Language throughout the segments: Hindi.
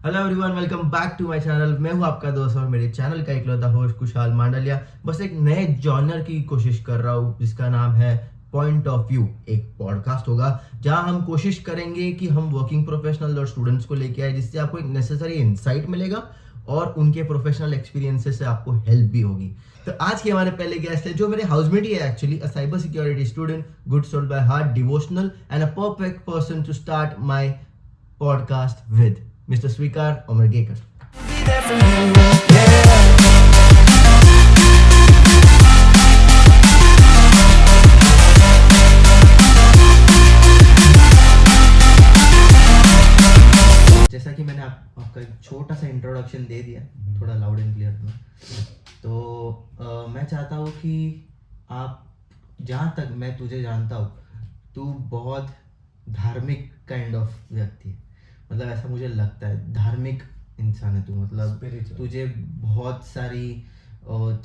Hello everyone, welcome back to my channel. मैं हूं आपका दोस्त और मेरे चैनल का इकलौता होस्ट कुशाल मांडलिया। बस एक नए जॉनर की कोशिश कर रहा हूं जिसका नाम है पॉइंट ऑफ व्यू। एक पॉडकास्ट होगा जहां हम कोशिश करेंगे कि हम वर्किंग प्रोफेशनल और स्टूडेंट्स को लेके आए, जिससे आपको एक नेसेसरी इंसाइट मिलेगा और उनके प्रोफेशनल एक्सपीरियंसेस से आपको हेल्प भी होगी। तो आज के हमारे पहले गेस्ट है जो मेरे हाउसमेट ही है, actually a cyber security student, good soul by heart, devotional and a perfect person to start my podcast with, mister Swikar Umargekar. जैसा कि मैंने आपका एक छोटा सा इंट्रोडक्शन दे दिया, थोड़ा लाउड एंड क्लियर में, तो मैं चाहता हूँ कि आप, जहाँ तक मैं तुझे जानता हूँ, तू बहुत धार्मिक काइंड ऑफ व्यक्ति है। मतलब ऐसा मुझे लगता है, धार्मिक इंसान है तू। मतलब Spiritual. तुझे बहुत सारी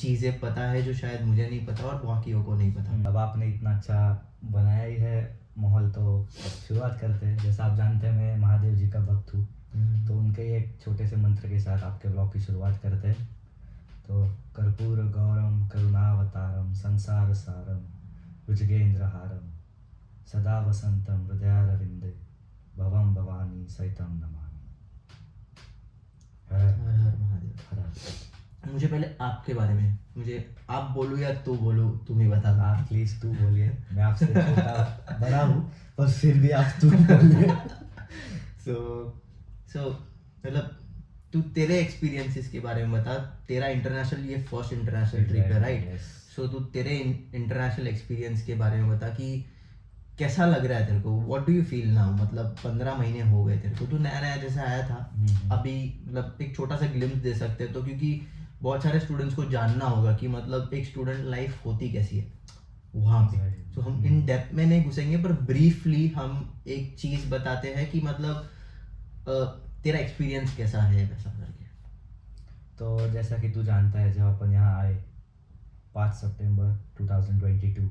चीज़ें पता है जो शायद मुझे नहीं पता और बाकियों को नहीं पता। अब आपने इतना अच्छा बनाया ही है माहौल, तो शुरुआत करते हैं। जैसा आप जानते हैं मैं महादेव जी का भक्त हूँ, तो उनके ही एक छोटे से मंत्र के साथ आपके ब्लॉग की शुरुआत करते हैं। तो कर्पूर गौरम करुणावतारम संसार सारम भुजगेंद्रहारम सदा वसंतम हृदयारविंदे भवम भवानी सहितम नमामि। हर हर हर महादेव। हर हर। मुझे पहले आपके बारे में, मुझे आप बोलूँ या तू बोलूँ, तुम ही बता। आप प्लीज तू बोलिए, मैं आपसे छोटा बड़ा हूँ पर फिर भी आप तू बोलिए। सो मतलब तू तेरे एक्सपीरियंसेस के बारे में बता। तेरा इंटरनेशनल, ये फर्स्ट इंटरनेशनल ट्रिप है, राइट? Yes. सो तू तेरे इंटरनेशनल एक्सपीरियंस के बारे में बता कि कैसा लग रहा है तेरे को। What do you feel now? मतलब 15 महीने हो गए तेरे को, तू नया नया जैसे आया था अभी। मतलब एक छोटा सा ग्लिम्स दे सकते हैं तो, क्योंकि बहुत सारे स्टूडेंट्स को जानना होगा कि मतलब एक स्टूडेंट लाइफ होती कैसी है वहाँ पे। तो हम इन डेप्थ में नहीं घुसेंगे, पर ब्रीफली हम एक चीज़ बताते हैं कि मतलब तेरा एक्सपीरियंस कैसा है, वैसा करके। तो जैसा कि तू जानता है, जब अपन यहाँ आए 5 सितंबर 2022,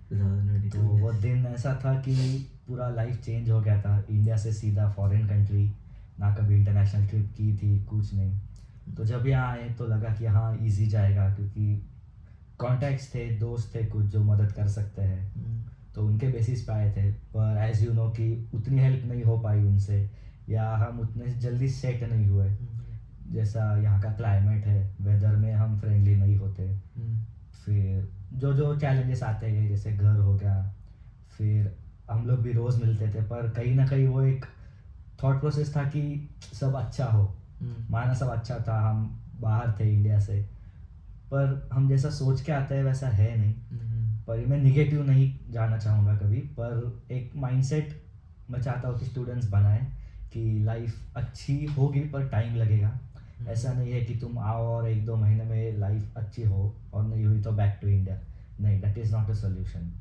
तो वो दिन ऐसा था कि पूरा लाइफ चेंज हो गया था। इंडिया से सीधा फॉरेन कंट्री, ना कभी इंटरनेशनल ट्रिप की थी, कुछ नहीं। तो जब यहाँ आए तो लगा कि हाँ इजी जाएगा, क्योंकि कॉन्टैक्ट्स थे, दोस्त थे कुछ जो मदद कर सकते हैं, तो उनके बेसिस पे आए थे। पर एज यू नो कि उतनी हेल्प नहीं हो पाई उनसे, या हम उतने जल्दी सेट नहीं हुए। जैसा यहाँ का क्लाइमेट है, वेदर में हम फ्रेंडली नहीं होते। फिर जो जो चैलेंजेस आते गए, जैसे घर हो गया, फिर हम लोग भी रोज़ मिलते थे, पर कहीं ना कहीं वो एक थॉट प्रोसेस था कि सब अच्छा हो, माना सब अच्छा था, हम बाहर थे इंडिया से, पर हम जैसा सोच के आते हैं वैसा है नहीं। पर मैं निगेटिव नहीं जाना चाहूँगा कभी, पर एक माइंडसेट मैं चाहता हूँ कि स्टूडेंट्स बनाएं कि लाइफ अच्छी होगी पर टाइम लगेगा। ऐसा नहीं है कि तुम आओ और 1-2 महीने में लाइफ अच्छी हो, और नहीं हुई तो बैक टू इंडिया। नहीं, that is not a solution.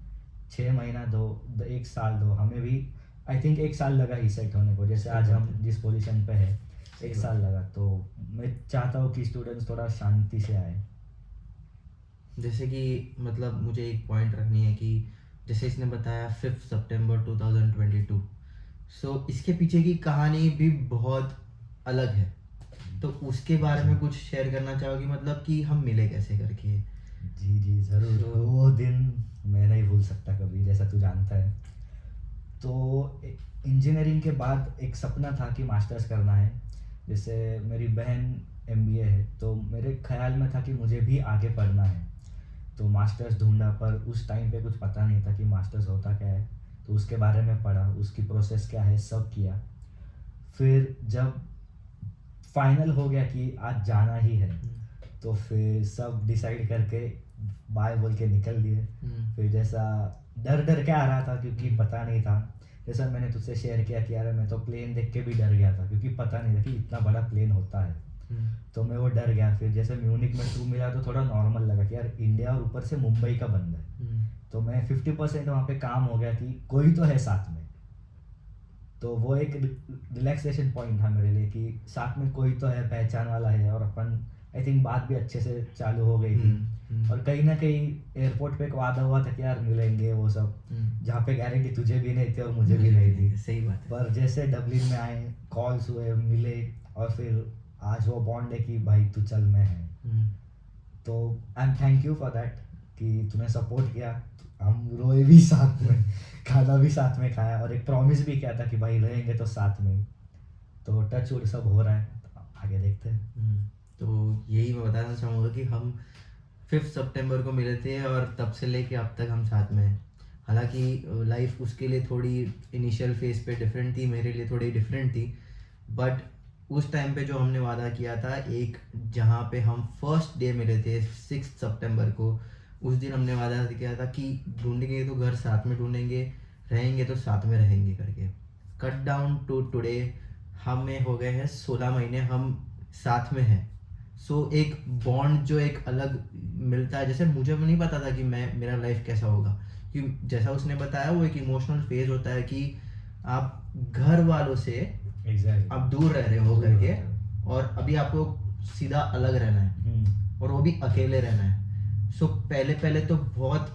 6 महीना दो, 1 साल दो, हमें भी आई थिंक 1 साल लगा ही सेट होने को। जैसे आज हम जिस पोजीशन पे है, 1 साल लगा। तो मैं चाहता हूँ कि स्टूडेंट्स थोड़ा शांति से आए। जैसे कि मतलब मुझे एक पॉइंट रखनी है कि जैसे इसने बताया 5 सितंबर 2022, सो इसके पीछे की कहानी भी बहुत अलग है। तो उसके बारे में कुछ शेयर करना चाहोगे, मतलब कि हम मिले कैसे करके? जी जी ज़रूर। तो वो दिन मैं नहीं भूल सकता कभी, जैसा तू जानता है। तो इंजीनियरिंग के बाद एक सपना था कि मास्टर्स करना है। जैसे मेरी बहन एमबीए है, तो मेरे ख्याल में था कि मुझे भी आगे पढ़ना है। तो मास्टर्स ढूंढा, पर उस टाइम पे कुछ पता नहीं था कि मास्टर्स होता क्या है। तो उसके बारे में पढ़ा, उसकी प्रोसेस क्या है, सब किया। फिर जब फाइनल हो गया कि आज जाना ही है, तो फिर सब डिसाइड करके बाय बोल के निकल दिए। फिर जैसा डर डर के आ रहा था, क्योंकि पता नहीं था। जैसा मैंने तुझसे शेयर किया कि यार मैं तो प्लेन देख के भी डर गया था, क्योंकि पता नहीं था कि इतना बड़ा प्लेन होता है। तो मैं वो डर गया। फिर जैसे म्यूनिक में ट्रू मिला तो थोड़ा नॉर्मल लगा कि यार इंडिया और ऊपर से मुंबई का बंद है। तो मैं 50% वहाँ पे काम हो गया कि कोई तो है साथ में। तो वो एक रिलैक्सेशन पॉइंट था मेरे लिए कि साथ में कोई तो है, पहचान वाला है। और अपन आई थिंक बात भी अच्छे से चालू हो गई थी। और कहीं ना कहीं एयरपोर्ट पे एक वादा हुआ था कि यार मिलेंगे, वो सब, जहाँ पे गारंटी तुझे भी नहीं थी और मुझे भी नहीं थी। सही बात है। पर जैसे डबलिन में आए, कॉल्स हुए, मिले, और फिर आज वो बॉन्ड है कि भाई तू चल मैं है। तो I am thank you for that कि तूने सपोर्ट किया। हम रोए भी साथ में, खाना भी साथ में खाया और एक प्रॉमिस भी किया था कि भाई रहेंगे तो साथ में ही। तो टच वुड सब हो रहा है, तो आगे देखते हैं। तो यही मैं बताना चाहूँगा कि हम 5 सितंबर को मिले थे और तब से लेके अब तक हम साथ में हैं। हालांकि लाइफ उसके लिए थोड़ी इनिशियल फेज पे डिफरेंट थी, मेरे लिए थोड़ी डिफरेंट थी, बट उस टाइम पे जो हमने वादा किया था, एक जहाँ पे हम फर्स्ट डे मिले थे 6 सितंबर को, उस दिन हमने वादा किया था कि ढूंढेंगे तो घर साथ में ढूंढेंगे, रहेंगे तो साथ में रहेंगे करके। कट डाउन टू टुडे हमें हो गए हैं 16 महीने हम साथ में हैं। सो एक बॉन्ड जो एक अलग मिलता है, जैसे मुझे नहीं पता था कि मेरा लाइफ कैसा होगा, कि जैसा उसने बताया वो एक इमोशनल फेज होता है कि आप घर वालों से आप दूर रह रहे हो करके, और अभी आपको सीधा अलग रहना है और वो भी अकेले रहना है। सो पहले पहले तो बहुत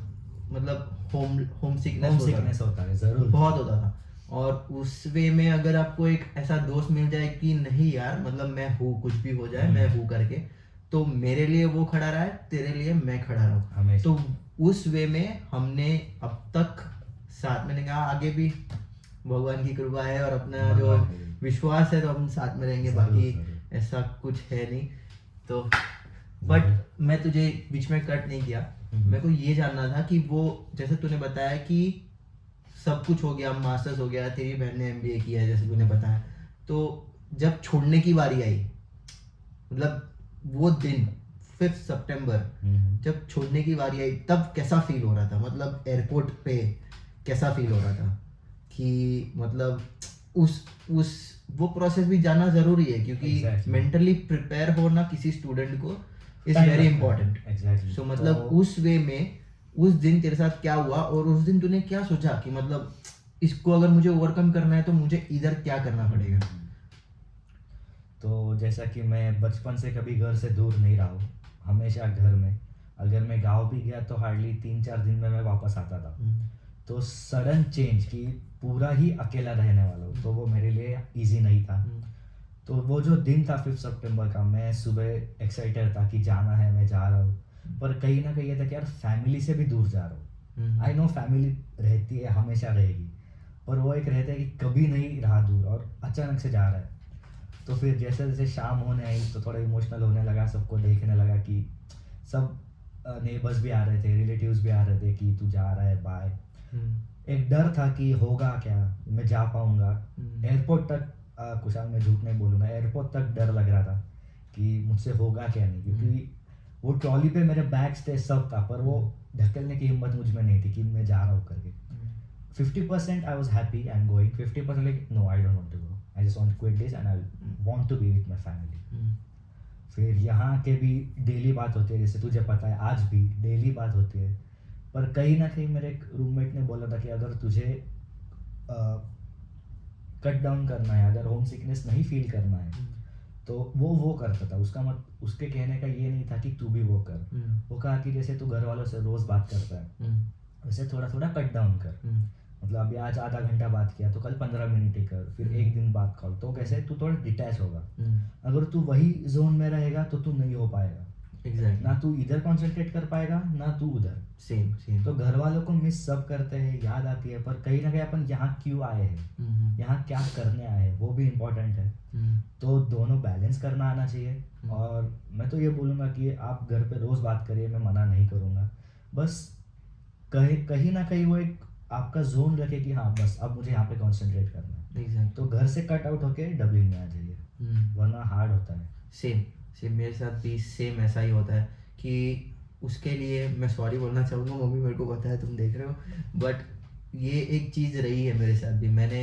मतलब होम सिकनेस होता है, जरूर बहुत होता था। और उस वे में अगर आपको एक ऐसा दोस्त मिल जाए कि नहीं यार मतलब मैं हूँ, कुछ भी हो जाए मैं हूँ करके, तो मेरे लिए वो खड़ा रहा है, तेरे लिए मैं खड़ा रहा। तो उस वे में हमने अब तक साथ में कहा, आगे भी भगवान की कृपा है और अपना जो विश्वास है तो हम साथ में रहेंगे। बाकी ऐसा कुछ है नहीं। तो बट मैं तुझे बीच में कट नहीं किया, मेरे को ये जानना था कि वो जैसे तूने बताया कि सब कुछ हो गया, मास्टर्स हो गया, तेरी बहन ने MBA किया है जैसे तूने बताया, तो जब छोड़ने की बारी आई, मतलब वो दिन 5 सितंबर जब छोड़ने की बारी आई, तब कैसा फील हो रहा था? मतलब एयरपोर्ट पे कैसा फील हो रहा था कि मतलब उस वो प्रोसेस भी जानना जरूरी है, क्योंकि मेंटली प्रिपेयर होना किसी स्टूडेंट को इज वेरी इंपॉर्टेंट। सो मतलब उस वे में उस दिन तेरे साथ क्या हुआ, और उस दिन तूने क्या सोचा कि मतलब इसको अगर मुझे ओवरकम करना है तो मुझे इधर क्या करना पड़ेगा? तो जैसा कि मैं बचपन से कभी घर से दूर नहीं रहा हूँ, हमेशा घर में। अगर मैं गांव भी गया तो हार्डली 3-4 दिन में मैं वापस आता था। तो सडन चेंज कि पूरा ही अकेला रहने वाला हूँ, तो वो मेरे लिए इजी नहीं था। तो वो जो दिन था 5 सितंबर का, मैं सुबह एक्साइटेड था कि जाना है, मैं जा रहा हूँ, पर कहीं ना कहीं ये था कि यार फैमिली से भी दूर जा रहा हूँ। आई नो फैमिली रहती है, हमेशा रहेगी, पर वो एक रहता है कि कभी नहीं रहा दूर और अचानक से जा रहा है। तो फिर जैसे जैसे शाम होने आई तो थोड़ा इमोशनल होने लगा, सबको देखने लगा कि सब नेबर्स भी आ रहे थे, रिलेटिव्स भी आ रहे थे कि तू जा रहा है, बाय। एक डर था कि होगा क्या, मैं जा पाऊंगा एयरपोर्ट तक। कुशाल मैं झूठ नहीं बोलूँगा, एयरपोर्ट तक डर लग रहा था कि मुझसे होगा क्या नहीं, क्योंकि वो ट्रॉली पे मेरे बैग्स थे, सब था, पर वो ढकेलने की हिम्मत मुझ में नहीं थी कि मैं जा रहा हूँ करके। 50% I was happy I'm going, 50% like no I don't want to go, I just want to quit this and I want to be with my family। फिर यहाँ के भी डेली बात होती है, जैसे तुझे पता है आज भी डेली बात होती है, पर कहीं ना कहीं मेरे एक रूममेट ने बोला था कि अगर तुझे कट डाउन करना है, अगर होम सिकनेस नहीं फील करना है, तो वो करता था। उसके कहने का ये नहीं था कि तू भी वो कर। वो कहा कि जैसे तू घर वालों से रोज बात करता है वैसे थोड़ा थोड़ा कट डाउन कर। मतलब अभी आज आधा घंटा बात किया तो कल 15 मिनट ही कर, फिर एक दिन बात कर, तो कैसे तू थोड़ा डिटैच होगा। अगर तू वही जोन में रहेगा तो तू नहीं हो पाएगा। Exactly. ना तू इधर कंसंट्रेट कर पाएगा ना तू उधर। सेम। तो घर वालों को मिस सब करते हैं, याद आती है, पर कहीं ना कहीं अपन यहाँ क्यों आए हैं, यहाँ क्या करने आए हैं, वो भी इम्पोर्टेंट है। तो दोनों बैलेंस करना आना चाहिए। और मैं तो ये बोलूँगा कि आप घर पे रोज बात करिए, मैं मना नहीं करूँगा, बस कहीं ना कहीं वो एक आपका जोन रखे कि हाँ बस अब मुझे यहाँ पे कंसंट्रेट करना है। Exactly. तो घर से कट आउट होके डबलिंग में आ जाइए, वरना हार्ड होता है। सेम मेरे साथ भी सेम ऐसा ही होता है कि उसके लिए मैं सॉरी बोलना चाहूँगा, मम्मी मेरे को पता है तुम देख रहे हो, बट ये एक चीज़ रही है मेरे साथ भी। मैंने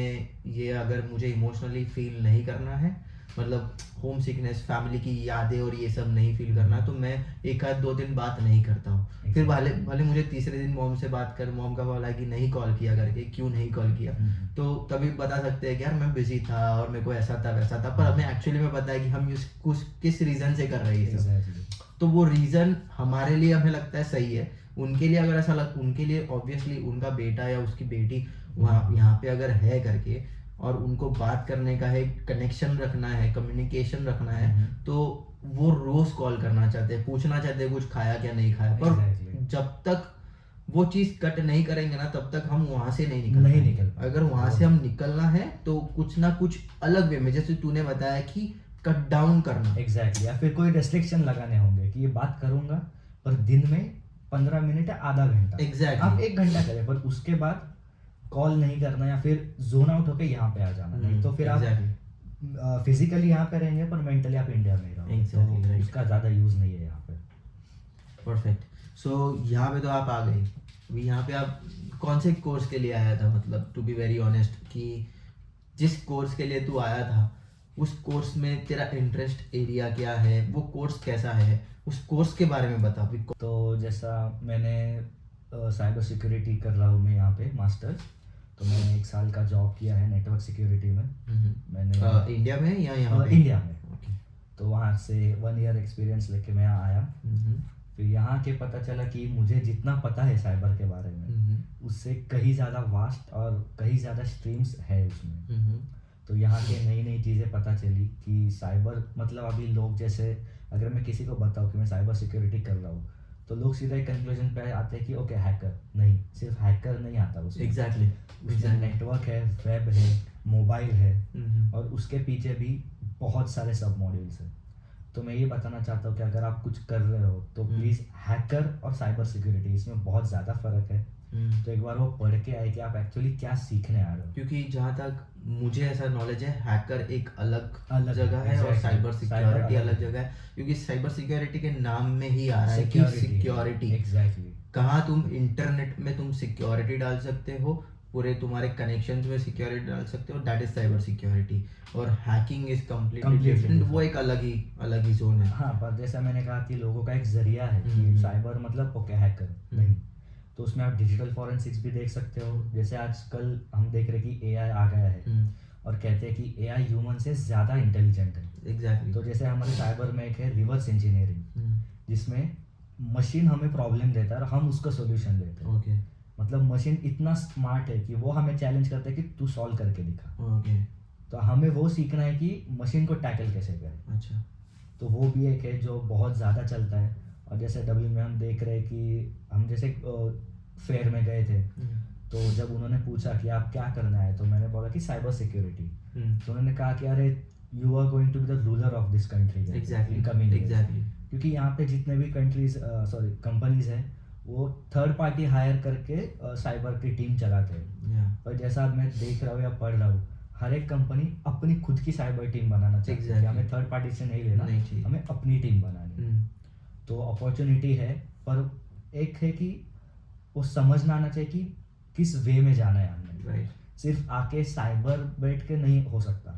ये अगर मुझे इमोशनली फील नहीं करना है, मतलब होम सिकनेस, फैमिली की यादें और ये सब नहीं फील करना, तो मैं 1-2 दिन बात नहीं करता हूँ। फिर भले मुझे तीसरे दिन मॉम से बात कर, मॉम का कॉल आया कि नहीं कॉल किया करके, क्यों नहीं कॉल किया, तो तभी बता सकते हैं कि यार मैं बिजी था और मेरे को ऐसा था वैसा था, पर हमें एक्चुअली में पता है कि हम किस रीज़न से कर रहे हैं। तो वो रीज़न हमारे लिए हमें लगता है सही है, उनके लिए अगर ऐसा उनके लिए ऑब्वियसली उनका बेटा या उसकी बेटी वहाँ यहाँ पे अगर है करके, और उनको बात करने का है, कनेक्शन रखना है, कम्युनिकेशन रखना है, तो वो रोज कॉल करना चाहते हैं, पूछना चाहते हैं कुछ खाया क्या नहीं खाया, पर Exactly. जब तक वो चीज कट नहीं करेंगे ना तब तक हम वहां से नहीं नहीं पाएंगे। निकल पाएंगे। अगर वहां से हम निकलना है तो कुछ ना कुछ अलग वे में, जैसे तूने बताया कि कट डाउन करना। एग्जैक्टली, या फिर कोई रेस्ट्रिक्शन लगाने होंगे कि ये बात करूंगा पर दिन में 15 मिनट या आधा घंटा, Exactly. आप 1 घंटा करें, पर उसके बाद कॉल नहीं करना या फिर जोन आउट होके यहाँ पे आ जाना। नहीं तो फिर Exactly. आप फिजिकली यहाँ पे रहेंगे पर मेंटली आप इंडिया में ही रहोगे। Exactly, तो right. उसका ज़्यादा यूज़ नहीं है यहाँ पे। परफेक्ट। सो यहाँ पे तो आप आ गए, अभी यहाँ पे आप कौन से कोर्स के लिए आया था, मतलब टू बी वेरी ऑनेस्ट, कि जिस कोर्स के लिए तू आया था उस कोर्स में तेरा इंटरेस्ट एरिया क्या है, वो कोर्स कैसा है, उस कोर्स के बारे में बता अभी। तो जैसा मैंने साइबर सिक्योरिटी कर रहा हूँ मैं यहाँ पे मास्टर्स, तो मैंने 1 साल का जॉब किया है नेटवर्क सिक्योरिटी में। मैंने इंडिया में या यहाँ पे? इंडिया में। Okay. तो वहाँ से 1 ईयर एक्सपीरियंस लेके मैं यहाँ आया। फिर यहाँ के पता चला कि मुझे जितना पता है साइबर के बारे में उससे कहीं ज़्यादा वास्ट और कहीं ज़्यादा स्ट्रीम्स है उसमें। तो यहाँ के नई नई चीज़ें पता चली कि साइबर मतलब अभी लोग जैसे अगर मैं किसी को बताऊँ कि मैं साइबर सिक्योरिटी कर रहा हूँ तो लोग सीधा एक कंक्लूजन पे आते हैं कि ओके हैकर, नहीं, सिर्फ हैकर नहीं आता उसमें। एग्जैक्टली। उसमें नेटवर्क है, वेब है, मोबाइल है, और उसके पीछे भी बहुत सारे सब मॉड्यूल्स हैं। तो मैं ये बताना चाहता हूँ कि अगर आप कुछ कर रहे हो तो प्लीज़ हैकर और साइबर सिक्योरिटी इसमें बहुत ज़्यादा फ़र्क है। तो एक बार वो पढ़ के आए कि आप एक्चुअली क्या सीखने आ रहे हो। क्योंकि जहाँ तक मुझे ऐसा नॉलेज है, हैकर एक अलग जगह है और exactly. साइबर सिक्योरिटी Cyber अलग जगह है, क्योंकि साइबर सिक्योरिटी के नाम में ही आ रहा है कि सिक्योरिटी। एग्जैक्टली। कहाँ तुम इंटरनेट में तुम सिक्योरिटी डाल सकते हो, पूरे तुम्हारे कनेक्शंस में सिक्योरिटी डाल सकते हो, दैट इज साइबर सिक्योरिटी। और हैकिंग इज कम्प्लीटली डिफरेंट, वो एक अलग ही जोन है। हाँ, पर जैसा मैंने कहा कि लोगों का एक जरिया है कि साइबर मतलब ओके हैकर नहीं, तो उसमें आप डिजिटल फॉरेंसिक्स भी देख सकते हो। जैसे आजकल हम देख रहे हैं कि एआई आ गया है और कहते हैं कि एआई ह्यूमन से ज़्यादा इंटेलिजेंट है। एग्जैक्टली। तो जैसे हमारे साइबर में एक है रिवर्स इंजीनियरिंग, जिसमें मशीन हमें प्रॉब्लम देता है और हम उसका सोल्यूशन देते हैं। ओके। मतलब मशीन इतना स्मार्ट है कि वो हमें चैलेंज करता है कि तू सॉल्व करके दिखा। ओके। तो हमें वो सीखना है कि मशीन को टैकल कैसे करें। अच्छा। तो वो भी एक है जो बहुत ज़्यादा चलता है। और जैसे डब्ल्यू में हम देख रहे हैं कि हम जैसे फेयर में गए थे, तो जब उन्होंने पूछा कि आप क्या करना है तो मैंने बोला कि साइबर सिक्योरिटी। तो उन्होंने कहा कि अरे you are going to be the ruler of this country. Exactly. क्योंकि यहाँ पे जितने भी कंपनीज हैं वो थर्ड पार्टी हायर करके साइबर की टीम चलाते हैं। पर जैसा मैं देख रहा हूँ या पढ़ रहा हूँ, हर एक कंपनी अपनी खुद की साइबर टीम बनाना चाहती है। हमें थर्ड पार्टी से नहीं लेना, हमें अपनी टीम बनानी। तो अपॉर्चुनिटी है, पर एक है कि वो समझना आना चाहिए कि किस वे में जाना है हमने। सिर्फ आके साइबर बैठ के नहीं हो सकता।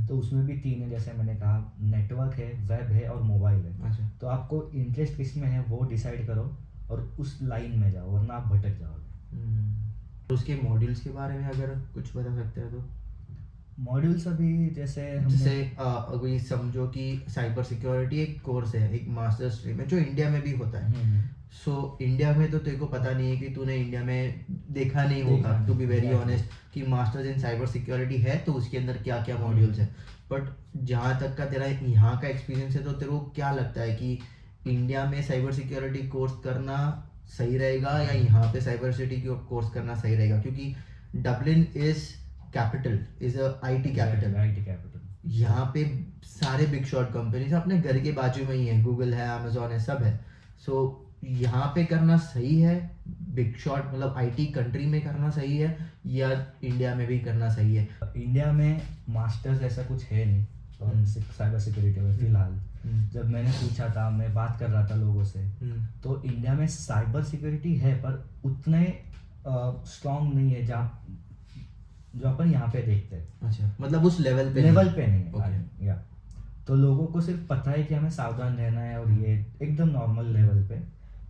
तो उसमें भी 3 है, जैसे मैंने कहा, नेटवर्क है, वेब है और मोबाइल है। अच्छा। तो आपको इंटरेस्ट किस में है वो डिसाइड करो और उस लाइन में जाओ, वरना आप भटक जाओगे। तो उसके मॉड्यूल्स के बारे में अगर कुछ बता सकते हो तो? मॉड्यूल्स अभी जैसे अभी समझो कि साइबर सिक्योरिटी एक कोर्स है, एक मास्टर स्ट्रीम है जो इंडिया में भी होता है। सो इंडिया में तो तेरे को पता नहीं है कि तूने इंडिया में देखा नहीं होगा, टू बी वेरी ऑनेस्ट, कि मास्टर्स इन साइबर सिक्योरिटी है तो उसके अंदर क्या क्या मॉड्यूल्स है। बट जहाँ तक का तेरा यहाँ का एक्सपीरियंस है, तो तेरे को क्या लगता है कि इंडिया में साइबर सिक्योरिटी कोर्स करना सही रहेगा या यहाँ पे साइबर सिक्योरिटी कोर्स करना सही रहेगा? क्योंकि Dublin is capital, is a IT capital. यहाँ पे सारे बिग शॉट कंपनीज अपने घर के बाजू में ही है, गूगल है, अमेजोन है, सब है। सो यहाँ पे करना सही है, बिग शॉट मतलब IT कंट्री में करना सही है, या इंडिया में भी करना सही है? इंडिया में मास्टर्स ऐसा कुछ है नहीं साइबर सिक्योरिटी में फिलहाल। जब मैंने पूछा था, मैं बात कर रहा था लोगों से, तो इंडिया में साइबर सिक्योरिटी है पर उतने स्ट्रॉन्ग नहीं है जहाँ जो अपन यहाँ पे देखते हैं। अच्छा, मतलब उस लेवल पे नहीं है। Okay. या तो लोगों को सिर्फ पता है कि हमें सावधान रहना है और ये एकदम नॉर्मल लेवल पे।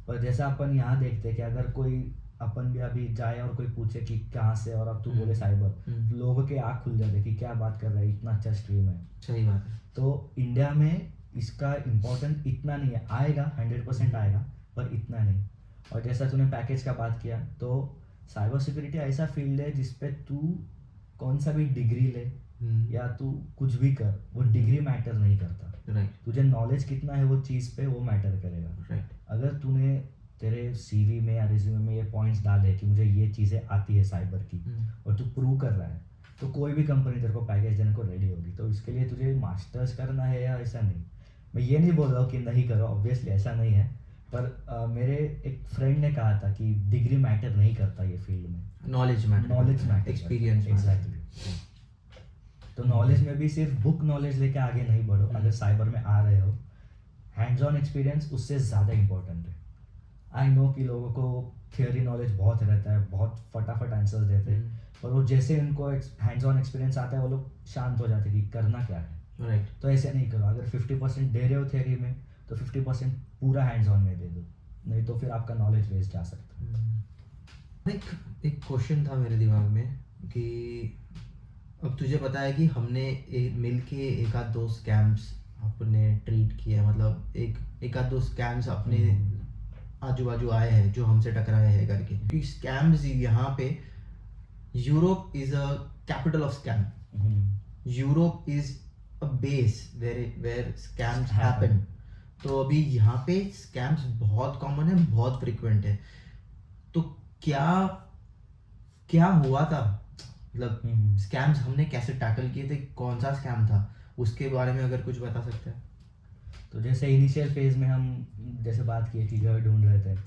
पर जैसा अपन यहाँ देखते हैं कि अगर कोई अपन भी अभी जाए और कोई पूछे कि कहाँ से और अब तू बोले साइबर, तो लोगों के आँख खुल जाते कि क्या बात कर रहा है, इतना अच्छा स्ट्रीम है। सही बात है। तो इंडिया में इसका इम्पोर्टेंस इतना नहीं है, आएगा 100% आएगा, पर इतना नहीं। और जैसा तूने पैकेज का बात किया, तो साइबर सिक्योरिटी ऐसा फील्ड है जिसपे तू कौन सा भी डिग्री ले या तू कुछ भी कर, वो डिग्री मैटर नहीं करता। राइट तुझे नॉलेज कितना है वो चीज़ पे वो मैटर करेगा। राइट अगर तूने तेरे सीवी में या रिज्यूमे में ये पॉइंट्स डाले कि मुझे ये चीज़ें आती है साइबर की, और तू प्रूव कर रहा है, तो कोई भी कंपनी तेरे को पैकेज देने को रेडी होगी। तो इसके लिए तुझे मास्टर्स करना है या ऐसा नहीं, मैं ये नहीं बोल रहा हूँ कि नहीं करो, ऑब्वियसली ऐसा नहीं है, पर मेरे एक फ्रेंड ने कहा था कि डिग्री मैटर नहीं करता ये फील्ड में, नॉलेज मैटर, एक्सपीरियंस एग्जैक्टली। तो नॉलेज में भी सिर्फ बुक नॉलेज लेके आगे नहीं बढ़ो। अगर साइबर में आ रहे हो, हैंड्स ऑन एक्सपीरियंस उससे ज़्यादा इंपॉर्टेंट है। आई नो कि लोगों को थियोरी नॉलेज बहुत रहता है, बहुत फटाफट आंसर्स देते हैं, पर वो जैसे उनको हैंड्स ऑन एक्सपीरियंस आता है वो लोग शांत हो जाते हैं कि करना क्या है। राइट तो ऐसे नहीं करो। अगर 50% दे रहे हो थियोरी में, तो 50% पूरा हैंड्स ऑन में दे दो, नहीं तो फिर आपका नॉलेज वेस्ट जा सकता है। एक क्वेश्चन था मेरे दिमाग में कि अब तुझे पता है कि हमने मिल के एक आध दो स्कैम्स अपने ट्रीट किया, मतलब एक आध दो स्कैम्स अपने आजू बाजू आए हैं जो हमसे टकराए हैं करके, क्योंकि स्कैम्स यहाँ पे, Europe is a capital of scam, Europe is a base where scams happen. तो अभी यहाँ पे स्कैम्स बहुत कॉमन है, बहुत फ्रिक्वेंट है। तो क्या हुआ था, मतलब स्कैम्स हमने कैसे टैकल किए थे, कौन सा स्कैम था, उसके बारे में अगर कुछ बता सकते हैं। तो जैसे इनिशियल फेज में हम जैसे बात किए कि घर ढूंढ रहे थे,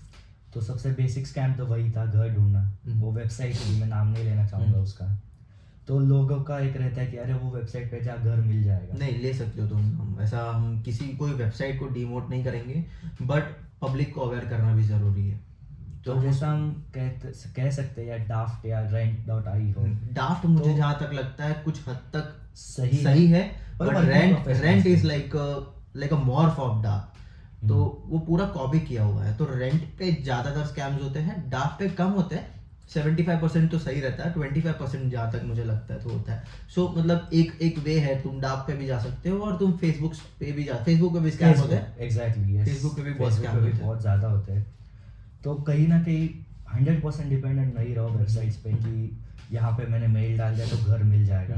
तो सबसे बेसिक स्कैम तो वही था, घर ढूंढना। वो वेबसाइट भी मैं नाम नहीं लेना चाहूँगा उसका। तो लोगों का एक रहता है कि अरे वो वेबसाइट पे जा घर मिल जाएगा। नहीं ले सकते हो तुम, ऐसा हम कोई वेबसाइट को डिमोट नहीं करेंगे, बट पब्लिक को अवेयर करना भी जरूरी है। तो जैसा हम कह सकते हैं या डाफ्ट या rent.ai हो। डाफ्ट मुझे जहाँ तक लगता है कुछ हद तक सही है, but rent is like a morph of डाफ्ट। तो वो पूरा कॉपी किया हुआ है। तो रेंट पे ज्यादातर स्कैम्स होते हैं, डाफ्ट पे कम होते हैं। 75% तो सही रहता है, 25% जहाँ तक मुझे लगता है तो होता है। सो मतलब एक वे है, तुम डाफ पे भी जा सकते हो और तुम फेसबुक पे भी स्कैम होते हैं। एग्जैक्टली, फेसबुक पे भी बहुत स्कैम होते हैं, बहुत ज़्यादा होते हैं। तो कहीं ना कहीं 100% डिपेंडेंट नहीं रहो वेबसाइट्स पे कि यहाँ पे मैंने मेल डाल दिया तो घर मिल जाएगा।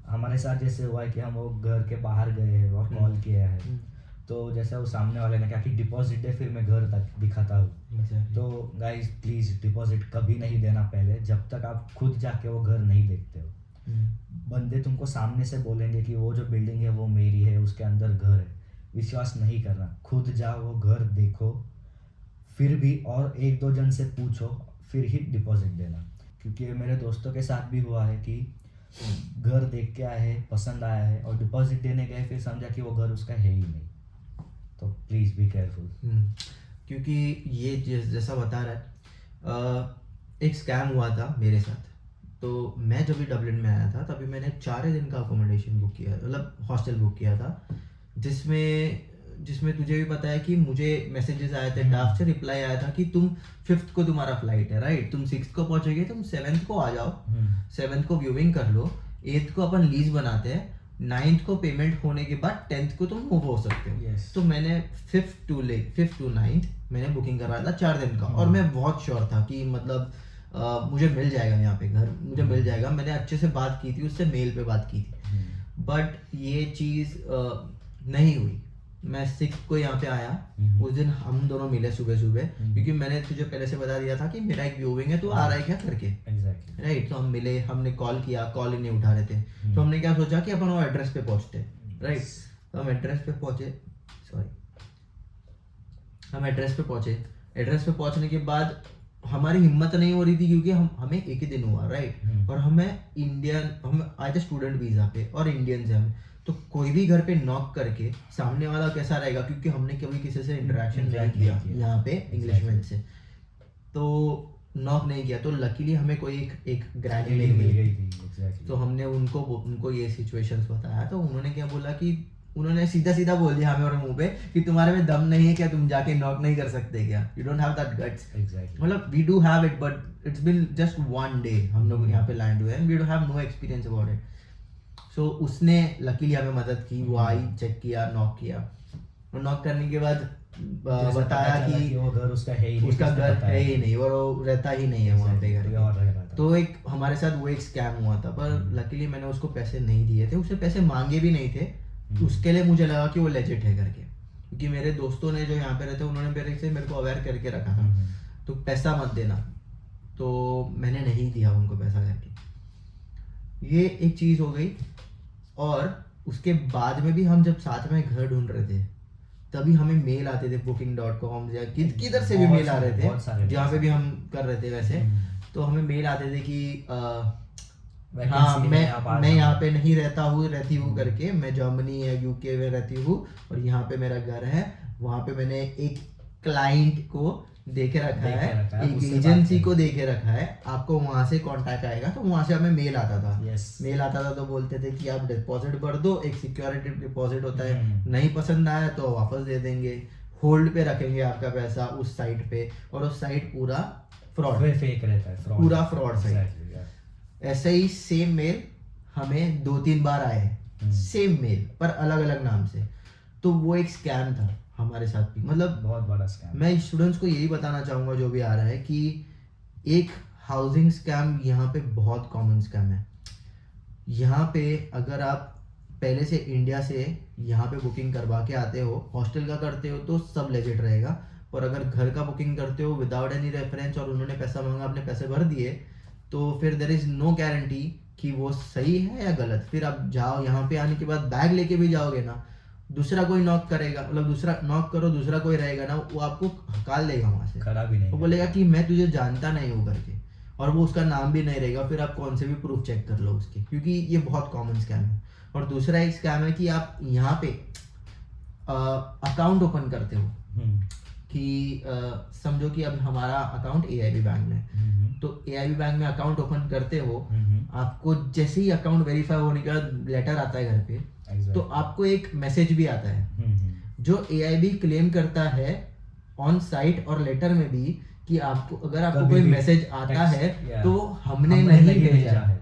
हमारे साथ जैसे हुआ है कि हम वो घर के बाहर गए हैं और कॉल किया है, तो जैसे वो सामने वाले ने कहा कि डिपॉजिट दे, फिर मैं घर तक दिखाता हूँ। तो गाइस प्लीज़ डिपॉजिट कभी नहीं देना पहले, जब तक आप खुद जाके वो घर नहीं देखते हो। बंदे तुमको सामने से बोलेंगे कि वो जो बिल्डिंग है वो मेरी है, उसके अंदर घर है, विश्वास नहीं करना। खुद जाओ, वो घर देखो, फिर भी और एक दो जन से पूछो, फिर ही डिपॉजिट देना। क्योंकि मेरे दोस्तों के साथ भी हुआ है कि घर देख के आए हैं, पसंद आया है और डिपॉजिट देने गए, फिर समझा कि वो घर उसका है ही नहीं। तो प्लीज़ बी केयरफुल। क्योंकि ये जैसा बता रहा है, एक स्कैम हुआ था मेरे साथ। तो मैं जब भी डबलिन में आया था तभी मैंने 4 दिन का अकोमोडेशन बुक किया, मतलब हॉस्टल बुक किया था, जिसमें तुझे भी पता है कि मुझे मैसेजेस आए थे, डाफ से रिप्लाई आया था कि तुम 5th को तुम्हारा फ्लाइट है, राइट, तुम 6th को पहुंचोगे, तुम 7th को आ जाओ, 7th को व्यूइंग कर लो, 8th को अपन लीज बनाते हैं, 9th को पेमेंट होने के बाद 10th को तुम मूव हो सकते हो। तो मैंने 5th to 9th मैंने बुकिंग करवाया था 4 दिन का, और मैं बहुत श्योर था कि मतलब मुझे मिल जाएगा यहाँ पे घर, मुझे मिल जाएगा। मैंने अच्छे से बात की थी उससे, मेल पे बात की थी, बट ये चीज़ नहीं हुई। मैं 6th को यहाँ पे आया, उस दिन हम दोनों मिले सुबह सुबह, क्योंकि मैंने तुझे पहले से बता दिया था कि मेरा एक व्यूइंग है, तो आ रहा है क्या करके, राइट। तो हम मिले, हमने कॉल किया, कॉल ही नहीं उठा रहे थे, तो हमने क्या सोचा कि अपन वो एड्रेस पे पहुंचते, राइट। तो हम एड्रेस पे पहुंचे, एड्रेस पे पहुंचने के बाद हमारी हिम्मत नहीं हो रही थी, क्योंकि हमें एक ही दिन हुआ, राइट, और हम आए थे स्टूडेंट वीजा पे और इंडियन से हम, तो कोई भी घर पे नॉक करके सामने वाला कैसा रहेगा, क्योंकि हमने कभी किसी से इंटरेक्शन नहीं किया यहाँ पे इंग्लिशमैन से, तो नॉक नहीं किया। तो लकीली हमें कोई एक ग्रैनी मिल गई थी। तो हमने उनको ये सिचुएशंस बताया, तो उन्होंने क्या बोला कि उन्होंने सीधा बोल दिया हमें और मुंह पे कि तुम्हारे में दम नहीं है क्या, तुम जाके नॉक नहीं कर सकते क्या, you don't have that guts. मतलब we do have it, but it's been just 1 day हम लोग यहाँ पे लैंड हुए, we do have no experience about it. So उसने लकीली हमें मदद की, वो आई, चेक किया, नॉक किया, और नॉक करने के बाद जैसे बताया पता चला कि वो घर उसका है ही नहीं, उसका किसने घर बताया? है ही नहीं और वो रहता ही नहीं है वहाँ पे Exactly, घर कोई पे। और रह रहा था। तो एक हमारे साथ वो एक स्कैम हुआ था, पर लकीली मैंने उसको पैसे नहीं दिए थे, उससे पैसे मांगे भी नहीं थे। उसके लिए मुझे लगा कि वो लेजिट है करके, क्योंकि मेरे दोस्तों ने जो यहाँ पे रहते उन्होंने मेरे को अवेयर करके रखा था, तो पैसा मत देना। तो मैंने नहीं दिया उनको पैसा करके। ये एक चीज़ हो गई। और उसके बाद में भी हम जब साथ में घर ढूंढ रहे थे, तभी हमें मेल आते थे booking.com या किधर से भी बहुत मेल आ रहे बहुत सारे थे, जहाँ पे mails भी हम कर रहे थे वैसे। तो हमें मेल आते थे कि हाँ Vacancy है, आप आ मैं जाओ। यहाँ पे नहीं रहती हूँ करके, मैं जर्मनी या यूके में रहती हूँ और यहाँ पे मेरा घर है। वहाँ पे मैंने एक क्लाइंट को देखे रखा है, एक उससे बात एजेंसी को करें। देखे रखा है, आपको वहाँ से कांटेक्ट आएगा। तो वहाँ से हमें मेल आता था। Yes. मेल आता था तो बोलते थे कि आप डिपॉजिट भर दो, एक सिक्योरिटी डिपॉजिट होता है, हम्म। नहीं पसंद आया तो वापस दे देंगे, होल्ड पे रखेंगे आपका पैसा उस साइट पे। और उस साइट पूरा फ्रॉड, फेक रहता है, fraud। पूरा fraud site। Exactly, yeah। ऐसे ही सेम मेल हमें 2-3 बार आए, सेम मेल पर अलग अलग नाम से। तो वो एक स्कैम था हमारे साथ भी। मतलब बहुत बड़ा स्कैम। मैं स्टूडेंट्स को यही बताना चाहूँगा जो भी आ रहा है कि एक हाउसिंग स्कैम यहाँ पे बहुत कॉमन स्कैम है। यहाँ पे अगर आप पहले से इंडिया से यहाँ पे बुकिंग करवा के आते हो, हॉस्टल का करते हो तो सब लेजिट रहेगा। और अगर घर का बुकिंग करते हो विदाउट एनी रेफरेंस और उन्होंने पैसा मांगा, आपने पैसे भर दिए, तो फिर देयर इज नो गारंटी कि वो सही है या गलत। फिर आप जाओ, यहाँ पे आने के बाद बैग लेके भी जाओगे ना, दूसरा कोई नॉक करेगा, मतलब दूसरा नॉक करो, दूसरा कोई रहेगा ना, वो आपको हकाल देगा वहां से। खड़ा भी नहीं वो बोलेगा कि मैं तुझे जानता नहीं हूँ करके, और वो उसका नाम भी नहीं रहेगा। फिर आप कौन से भी प्रूफ चेक कर लो उसके, क्योंकि ये बहुत कॉमन स्कैम है। और दूसरा एक स्कैम है कि आप यहाँ पे अकाउंट ओपन करते हो कि समझो कि अब हमारा अकाउंट AIB बैंक में है, तो AIB बैंक में अकाउंट ओपन करते हो, आपको जैसे ही अकाउंट वेरीफाई होने के बाद लेटर आता है घर पे, तो आपको एक मैसेज भी आता है जो AIB क्लेम करता है ऑन साइट और लेटर में भी कि आपको अगर आपको कभी कोई भी मैसेज आता है या तो हमने नहीं भेजा है।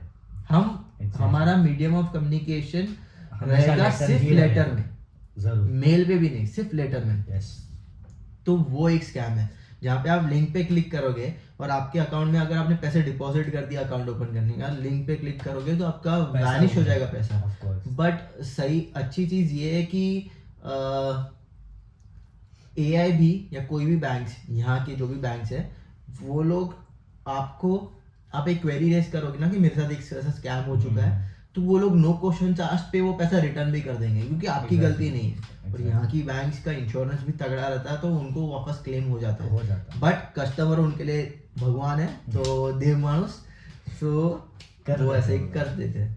हम Exactly। हमारा मीडियम ऑफ कम्युनिकेशन हमेशा रहेगा letter सिर्फ ही लेटर रहेगा। में, जरूर। मेल पे भी नहीं, सिर्फ लेटर में। यस। तो वो एक स्कैम है जहाँ पे आप लिंक पे क्लिक करोगे और आपके अकाउंट में अगर आपने पैसे डिपॉजिट कर दिया अकाउंट ओपन करने का, लिंक पे क्लिक करोगे तो आपका वैनिश हो जाएगा पैसा। Of course। बट सही अच्छी चीज ये है कि AIB या कोई भी बैंक्स, यहाँ के जो भी बैंक्स है, वो लोग आपको, आप एक क्वेरी रेज करोगे ना कि मेरे साथ एक ऐसा स्कैम हो चुका है, तो वो लोग नो क्वेश्चन आस्क्ड पे वो पैसा रिटर्न भी कर देंगे, क्योंकि आपकी Exactly। गलती नहीं है। और यहाँ की बैंक्स का इंश्योरेंस भी तगड़ा रहता है, तो उनको वापस क्लेम हो जाता है। बट कस्टमर उनके लिए भगवान है, तो देव मानुस, तो वो ऐसे ही कर देते हैं।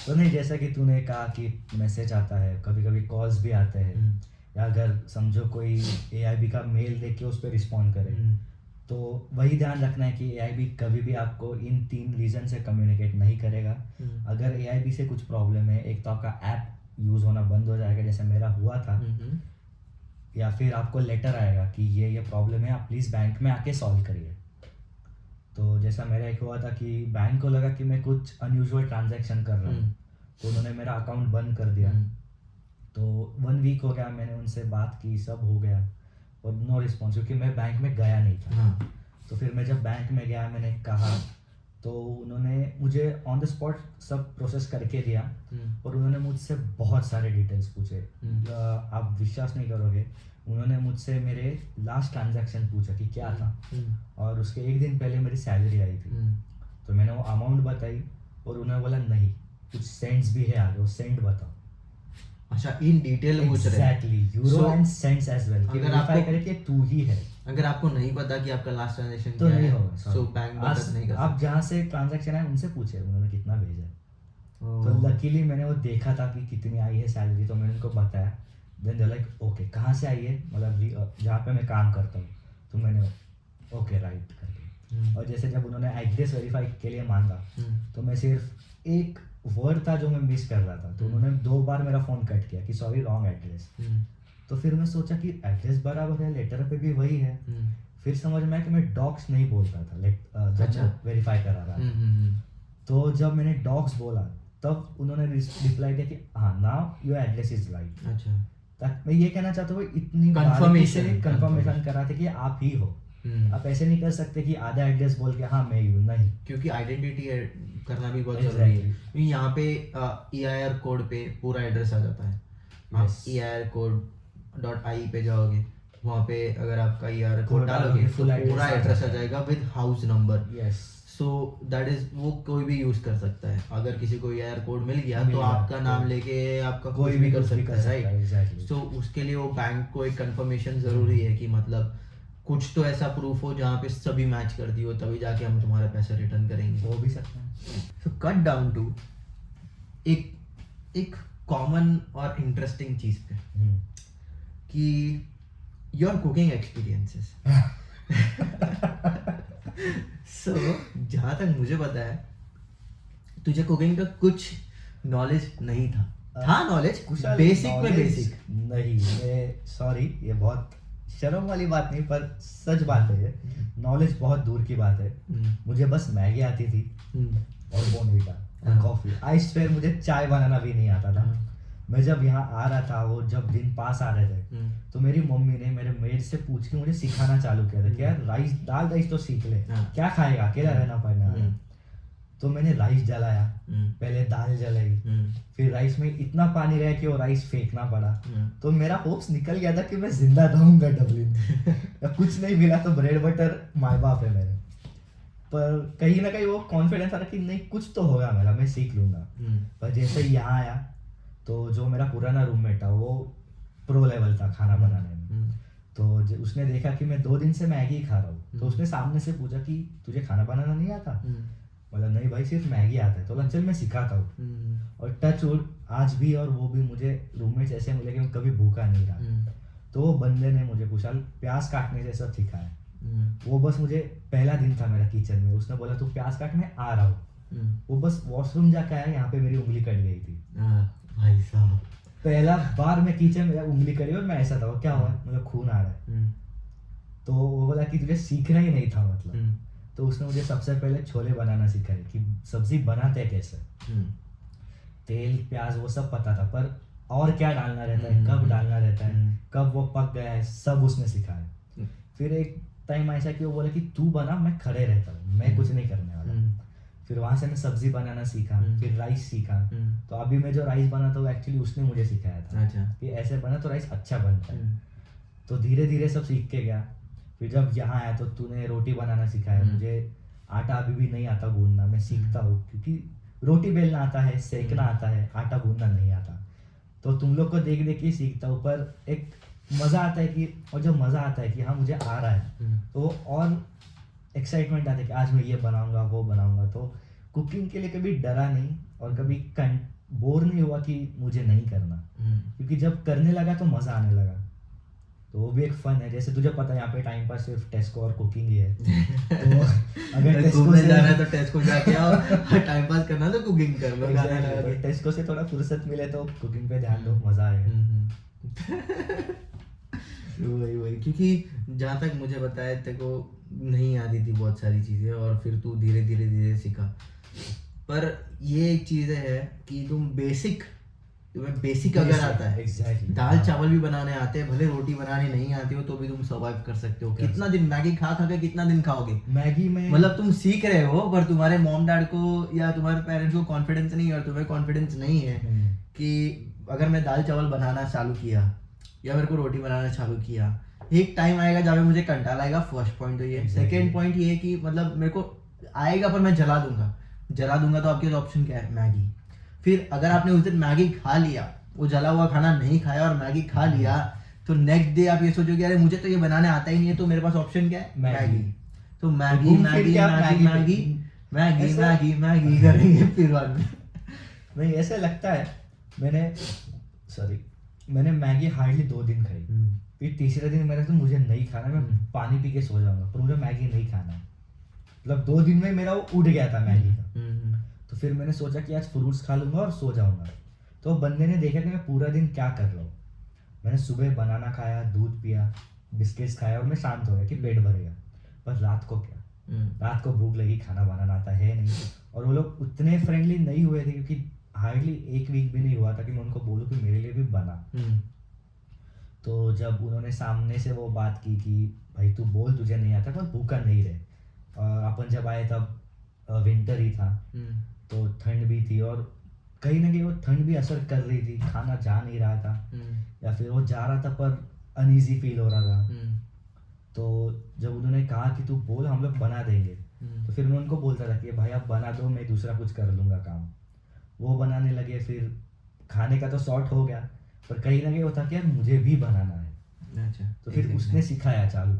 तो नहीं, जैसा कि तूने कहा कि मैसेज आता है, कभी कभी कॉल्स भी आते हैं, या अगर समझो कोई AIB का मेल देख के उस पर रिस्पॉन्ड करे, तो वही ध्यान रखना है कि AIB कभी भी आपको इन 3 रीजन से कम्युनिकेट नहीं करेगा। अगर AIB से कुछ प्रॉब्लम है, एक तो आपका ऐप यूज़ होना बंद हो जाएगा जैसे मेरा हुआ था, या फिर आपको लेटर आएगा कि ये प्रॉब्लम है, आप प्लीज़ बैंक में आके सॉल्व करिए। तो जैसा मेरा एक हुआ था कि बैंक को लगा कि मैं कुछ अनयूजुअल ट्रांजैक्शन कर रहा हूँ, तो उन्होंने मेरा अकाउंट बंद कर दिया। तो 1 वीक हो गया, मैंने उनसे बात की, सब हो गया, और नो रिस्पॉन्स, क्योंकि मैं बैंक में गया नहीं था। तो फिर मैं जब बैंक में गया, मैंने कहा, तो उन्होंने मुझे ऑन द स्पॉट सब प्रोसेस करके दिया, और उन्होंने मुझसे बहुत सारे डिटेल्स पूछे। आप विश्वास नहीं करोगे, उन्होंने मुझसे मेरे लास्ट ट्रांजैक्शन पूछा कि क्या था, और उसके 1 दिन पहले मेरी सैलरी आई थी। तो मैंने वो अमाउंट बताई, और उन्होंने बोला नहीं, कुछ सेंट्स भी है आगे, वो सेंट बताओ। अच्छा, इन डिटेल पूछ रहे हैं। Exactly, euro and cents as well, कि वेरीफाई करे कि तू ही है। अगर आपको नहीं पता कि आपका लास्ट ट्रांजैक्शन तो क्या नहीं है, होगा, सो बैंक मदद नहीं कर आप जहाँ से ट्रांजैक्शन है उनसे पूछे उन्होंने कितना भेजा है। तो लकीली मैंने वो देखा था कि कितनी आई है सैलरी, तो मैंने उनको बताया। देन दे लाइक ओके, कहाँ से आई है, मतलब जहाँ पे मैं काम करता हूँ। तो मैंने ओके राइट कर दिया। और जैसे जब उन्होंने एड्रेस वेरीफाई के लिए मांगा, तो मैं सिर्फ एक वर्ड था जो मैं मिस कर रहा था, तो उन्होंने 2 बार मेरा फ़ोन कट किया कि सॉरी रॉन्ग एड्रेस। तो फिर मैं सोचा कि एड्रेस बराबर है, लेटर पे भी वही है। फिर समझ में आया कि मैं डॉग्स नहीं बोलता था, जब वेरीफाई करा रहा था। तो जब मैंने डॉग्स बोला, तब उन्होंने रिप्लाई किया कि हाँ, now your address is right. अच्छा। मैं ये कहना चाहता हूँ इतनी कंफर्मेशन करा थे कि आप ही हो। आप ऐसे नहीं कर सकते कि आधा एड्रेस बोल के हाँ मैं ही हूँ, नहीं, क्योंकि आइडेंटिटी करना भी बहुत जरूरी है। क्योंकि यहाँ पे EIR कोड पे पूरा एड्रेस आ जाता है। आप EIR code.ie पे जाओगे, वहाँ पे अगर आपका EIR कोड डालोगे तो पूरा एड्रेस आ जाएगा with house number. Yes, so that is, वो कोई भी यूज कर सकता है। अगर किसी को EIR कोड मिल गया तो आपका नाम लेके आपका कोई भी कर सकता है, राइट। सो उसके लिए वो बैंक को एक कंफर्मेशन जरूरी है कि मतलब कुछ तो ऐसा प्रूफ हो जहाँ पे सभी मैच कर दी हो, तभी जाके हम तुम्हारे पैसे रिटर्न करेंगे। वो भी सकते हैं। सो कट डाउन टू एक कॉमन और इंटरेस्टिंग चीज पे कि योर कुकिंग एक्सपीरियंसेस। सो जहाँ तक मुझे पता है तुझे कुकिंग का कुछ नॉलेज नहीं था नॉलेज, बेसिक में बेसिक नहीं। मैं सॉरी, ये बहुत शर्म वाली बात नहीं पर सच बात है, नॉलेज बहुत दूर की बात है। मुझे बस मैगी आती थी और बोर्नवीटा और कॉफी। आई स्वेयर मुझे चाय बनाना भी नहीं आता था। मैं जब यहाँ आ रहा था, वो जब दिन पास आ रहे थे, तो मेरी मम्मी ने मेरे मेड से पूछ के मुझे सिखाना चालू किया था कि यार राइस, दाल राइस तो सीख ले, क्या खाएगा, अकेला रहना पड़ना। तो मैंने राइस जलाया, पहले दाल जलाई, फिर राइस में इतना पानी रहा कि वो राइस फेंकना पड़ा। तो मेरा होप्स निकल गया था कि मैं जिंदा रहूंगा डबलिन में। कुछ नहीं मिला तो ब्रेड बटर माय बाप है मेरे, पर कहीं ना कहीं वो कॉन्फिडेंस आ रहा कि नहीं कुछ तो होगा मेरा, मैं सीख लूंगा। पर जैसे यहाँ आया तो जो मेरा पुराना रूममेट था वो प्रो लेवल था खाना बनाने में। तो उसने देखा कि मैं 2 दिन से मैगी खा रहा हूँ, तो उसने सामने से पूछा कि तुझे खाना बनाना नहीं आता? बोला नहीं भाई, सिर्फ मैगी आता है। तो चल मैं सिखाता हूँ। और टच वुड आज भी, और वो भी मुझे रूममेट्स ऐसे मिले कि मैं कभी भूखा नहीं रहा। तो वो बंदे ने मुझे कुछ प्याज काटने से सब सिखाया। वो बस मुझे पहला दिन था मेरा किचन में, उसने बोला तू प्याज काट, मैं आ रहा हूँ। वो बस वॉशरूम जाके आया, यहाँ पे मेरी उंगली कट गई थी। भाई साहब, पहला बार मैं किचन में उंगली कटी और मैं ऐसा था, क्या हुआ, मुझे खून आ रहा है। तो वो बोला कि तुझे सीखना ही नहीं था मतलब। तो उसने मुझे सबसे पहले छोले बनाना सिखाए कि सब्जी बनाते कैसे। तेल प्याज वो सब पता था, पर और क्या डालना रहता है, कब डालना रहता है, कब वो पक गया है, सब उसने सिखाया। फिर एक टाइम ऐसा कि वो बोला कि तू बना, मैं खड़े रहता हूँ, मैं कुछ नहीं करने वाला। फिर वहां से मैं सब्जी बनाना सीखा, फिर राइस सीखा। तो अभी मैं जो राइस बनाता हूँ एक्चुअली उसने मुझे सिखाया था। अच्छा। कि ऐसे बना तो राइस अच्छा बनता है। तो धीरे धीरे सब सीख के गया। फिर जब यहाँ आया तो तूने रोटी बनाना सिखाया। मुझे आटा अभी भी नहीं आता गूंदना, मैं सीखता हूँ क्योंकि रोटी बेलना आता है, सेकना आता है, आटा गूंदना नहीं आता। तो तुम लोग को देख देख के सीखता हूँ, पर एक मज़ा आता है कि, और जब मज़ा आता है कि हाँ मुझे आ रहा है तो और एक्साइटमेंट आता है कि आज मैं ये बनाऊंगा वो बनाऊंगा। तो कुकिंग के लिए कभी डरा नहीं और कभी बोर नहीं हुआ कि मुझे नहीं करना, क्योंकि जब करने लगा तो मज़ा आने लगा। तो वो भी एक फन है। जैसे तुझे पता है यहाँ पे टाइम पास सिर्फ टेस्को और कुकिंग ही है। तो अगर टेस्को से जाना है तो टेस्को जाके आओ, टाइम पास करना तो कुकिंग कर लो। अगर टेस्को से थोड़ा फुर्सत मिले तो कुकिंग पे ध्यान दो, मजा आएगा। वही क्योंकि जहाँ तक मुझे पता है तेरे को नहीं आती थी बहुत सारी चीजें, और फिर तू धीरे धीरे सीखा। पर ये एक चीज है कि तुम्हें बेसिक अगर आता है, दाल चावल भी बनाने आते हैं, भले रोटी बनाने नहीं आती हो तो भी तुम सर्वाइव कर सकते हो। कितना दिन मैगी खा के कितना दिन खाओगे मैगी में? मतलब तुम सीख रहे हो, पर तुम्हारे मॉम डैड को या तुम्हारे पेरेंट्स को कॉन्फिडेंस नहीं है, और तुम्हें कॉन्फिडेंस नहीं है कि अगर मैं दाल चावल बनाना चालू किया या मेरे को रोटी बनाना चालू किया, एक टाइम आएगा जब मुझे कंटाल आएगा। फर्स्ट पॉइंट तो ये। सेकेंड पॉइंट ये कि मतलब मेरे को आएगा पर मैं जला दूंगा। तो आपके ऑप्शन क्या है? मैगी। फिर अगर आपने उस दिन मैगी खा लिया, वो जला हुआ खाना नहीं खाया और मैगी खा लिया, तो नेक्स्ट डे आप ये सोचोगे अरे मुझे तो ये बनाने आता ही नहीं है, तो मेरे पास ऑप्शन क्या है? मैगी। तो मैगी करेंगे फिर बाद में। नहीं, ऐसे लगता है मैंने मैगी हार्डली 2 दिन खाई। फिर तीसरे दिन मेरा तो मुझे नहीं खाना, मैं पानी पी के सो जाऊंगा, पर मुझे मैगी नहीं खाना है। मतलब 2 दिन में मेरा वो उड़ गया था मैगी का। तो फिर मैंने सोचा कि आज फ्रूट्स खा लूंगा और सो जाऊंगा। तो बंदे ने देखा कि मैं पूरा दिन क्या कर रहा हूँ। मैंने सुबह बनाना खाया, दूध पिया, बिस्किट्स खाया और मैं शांत हो गया कि पेट भर गया। पर रात को क्या, रात को भूख लगी, खाना बनाना आता है नहीं। और वो लोग उतने फ्रेंडली नहीं हुए थे, क्योंकि हार्डली 1 वीक भी नहीं हुआ था कि मैं उनको बोलूँ कि मेरे लिए भी बना। तो जब उन्होंने सामने से वो बात की कि भाई तू बोल तुझे नहीं आता पर भूखा नहीं रहे, और अपन जब आए तब विंटर ही था, तो ठंड भी थी और कहीं ना कहीं वो ठंड भी असर कर रही थी, खाना जा नहीं रहा था या फिर वो जा रहा था पर अनईजी फील हो रहा था। तो जब उन्होंने कहा कि तू बोल हम लोग बना देंगे, तो फिर मैं उनको बोलता था कि भाई आप बना दो, मैं दूसरा कुछ कर लूँगा काम। वो बनाने लगे, फिर खाने का तो सॉर्ट हो गया, पर कहीं ना कहीं होता कि यार मुझे भी बनाना है। अच्छा, तो फिर उसने सिखाया चालू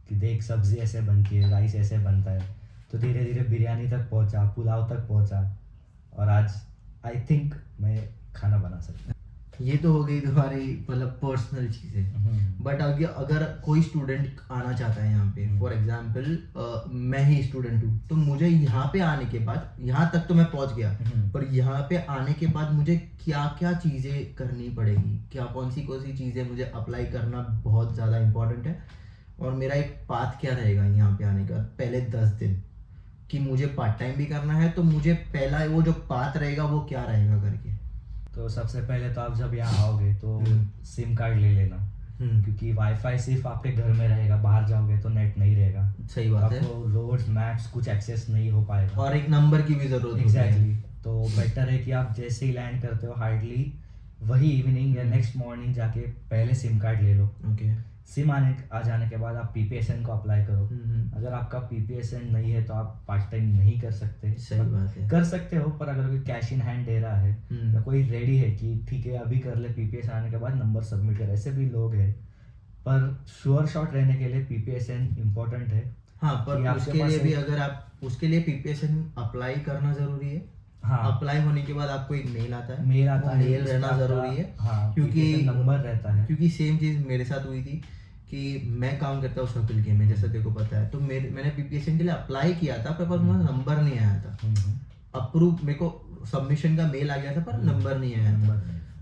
कि देख सब्जी ऐसे बनती है, राइस ऐसे बनता है। तो धीरे धीरे बिरयानी तक पहुंचा, पुलाव तक पहुंचा, और आज आई थिंक मैं खाना बना सकता ये तो हो गई तुम्हारी मतलब पर्सनल चीजें। हूँ। बट अगर कोई स्टूडेंट आना चाहता है यहाँ पे, फॉर एग्जाम्पल मैं ही स्टूडेंट हूँ, तो मुझे यहाँ पे आने के बाद, यहाँ तक तो मैं पहुँच गया, पर यहाँ पे आने के बाद मुझे क्या क्या चीज़ें करनी पड़ेगी, क्या कौन सी चीज़ें मुझे अप्लाई करना बहुत ज़्यादा इम्पोर्टेंट है, और मेरा एक पाथ क्या रहेगा यहाँ पे आने का पहले 10 दिन, कि मुझे पार्ट टाइम भी करना है, तो मुझे पहला वो जो पाथ रहेगा वो क्या रहेगा करके। तो सबसे पहले तो आप जब यहाँ आओगे तो सिम कार्ड ले लेना, क्योंकि वाईफाई सिर्फ आपके घर में रहेगा, बाहर जाओगे तो नेट नहीं रहेगा। सही बात है। आपको रोड्स मैप्स कुछ एक्सेस नहीं हो पाएगा, और एक नंबर की भी जरूरत एग्जैक्टली। तो बेटर है कि आप जैसे ही लैंड करते हो हार्डली वही इवनिंग या नेक्स्ट मॉर्निंग जाके पहले सिम कार्ड ले लो। ओके। सिम आ जाने के बाद आप पीपीएसएन को अप्लाई करो। अगर आपका पीपीएसएन नहीं है तो आप पार्ट टाइम नहीं कर सकते। सही बात है। कर सकते हो, पर अगर कोई कैश इन हैंड दे रहा है या कोई रेडी है कि ठीक है अभी कर ले, पीपीएस आने के बाद नंबर सबमिट कर, ऐसे भी लोग हैं। पर श्योर शॉट रहने के लिए पीपीएसएन इम्पोर्टेंट है। हाँ, पर उसके लिए भी अगर आप उसके लिए पीपीएसएन अप्लाई करना जरूरी है। हाँ, अप्लाई होने के बाद आपको एक मेल आता है, मेल आता है, मेल रहना जरूरी है। हाँ, क्योंकि नंबर रहता है। क्योंकि सेम चीज मेरे साथ हुई थी कि मैं काम करता हूँ सर्कल के में, जैसा तेरे को पता है, तो मैंने पीपीएसएन के लिए अप्लाई किया था, पर मुझे नंबर नहीं आया था। अप्रूव मेरे को सबमिशन का मेल आ गया था, पर नंबर नहीं आया था।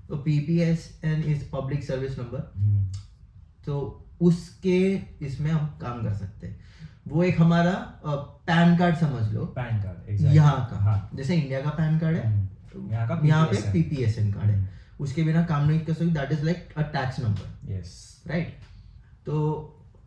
तो पीपीएसएन इज पब्लिक सर्विस नंबर, तो उसके इसमें हम काम कर सकते हैं। वो एक हमारा पैन कार्ड समझ लो, पैन कार्ड यहाँ का। हाँ। जैसे इंडिया का पैन कार्ड है, यहाँ पे पीपीएसएन कार्ड है, उसके बिना काम नहीं कर सकते। That is like a tax number, yes, right. तो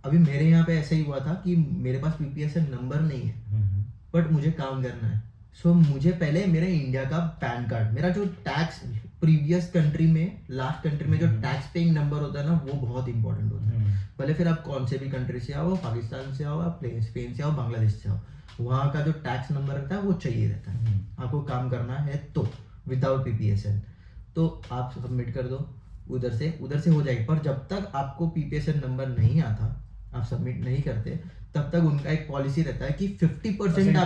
अभी मेरे यहाँ पे ऐसा ही हुआ था कि मेरे पास पीपीएसएन नंबर नहीं है, बट मुझे काम करना है। सो मुझे पहले मेरे इंडिया का पैन कार्ड, मेरा जो टैक्स प्रीवियस कंट्री में, लास्ट कंट्री में जो टैक्स पेइंग नंबर होता है ना, वो बहुत इंपॉर्टेंट होता है। भले फिर आप कौन से भी कंट्री से आओ, पाकिस्तान से आओ, आप स्पेन से आओ, बांग्लादेश से आओ, वहाँ का जो टैक्स नंबर रहता है वो चाहिए रहता है आपको काम करना है। तो विदाउट पीपीएसएन तो आप सबमिट कर दो, उधर से हो जाएगी। पर जब तक आपको पीपीएसएन नंबर नहीं आता, आप सबमिट नहीं करते, तब तक उनका एक पॉलिसी रहता है कि 50%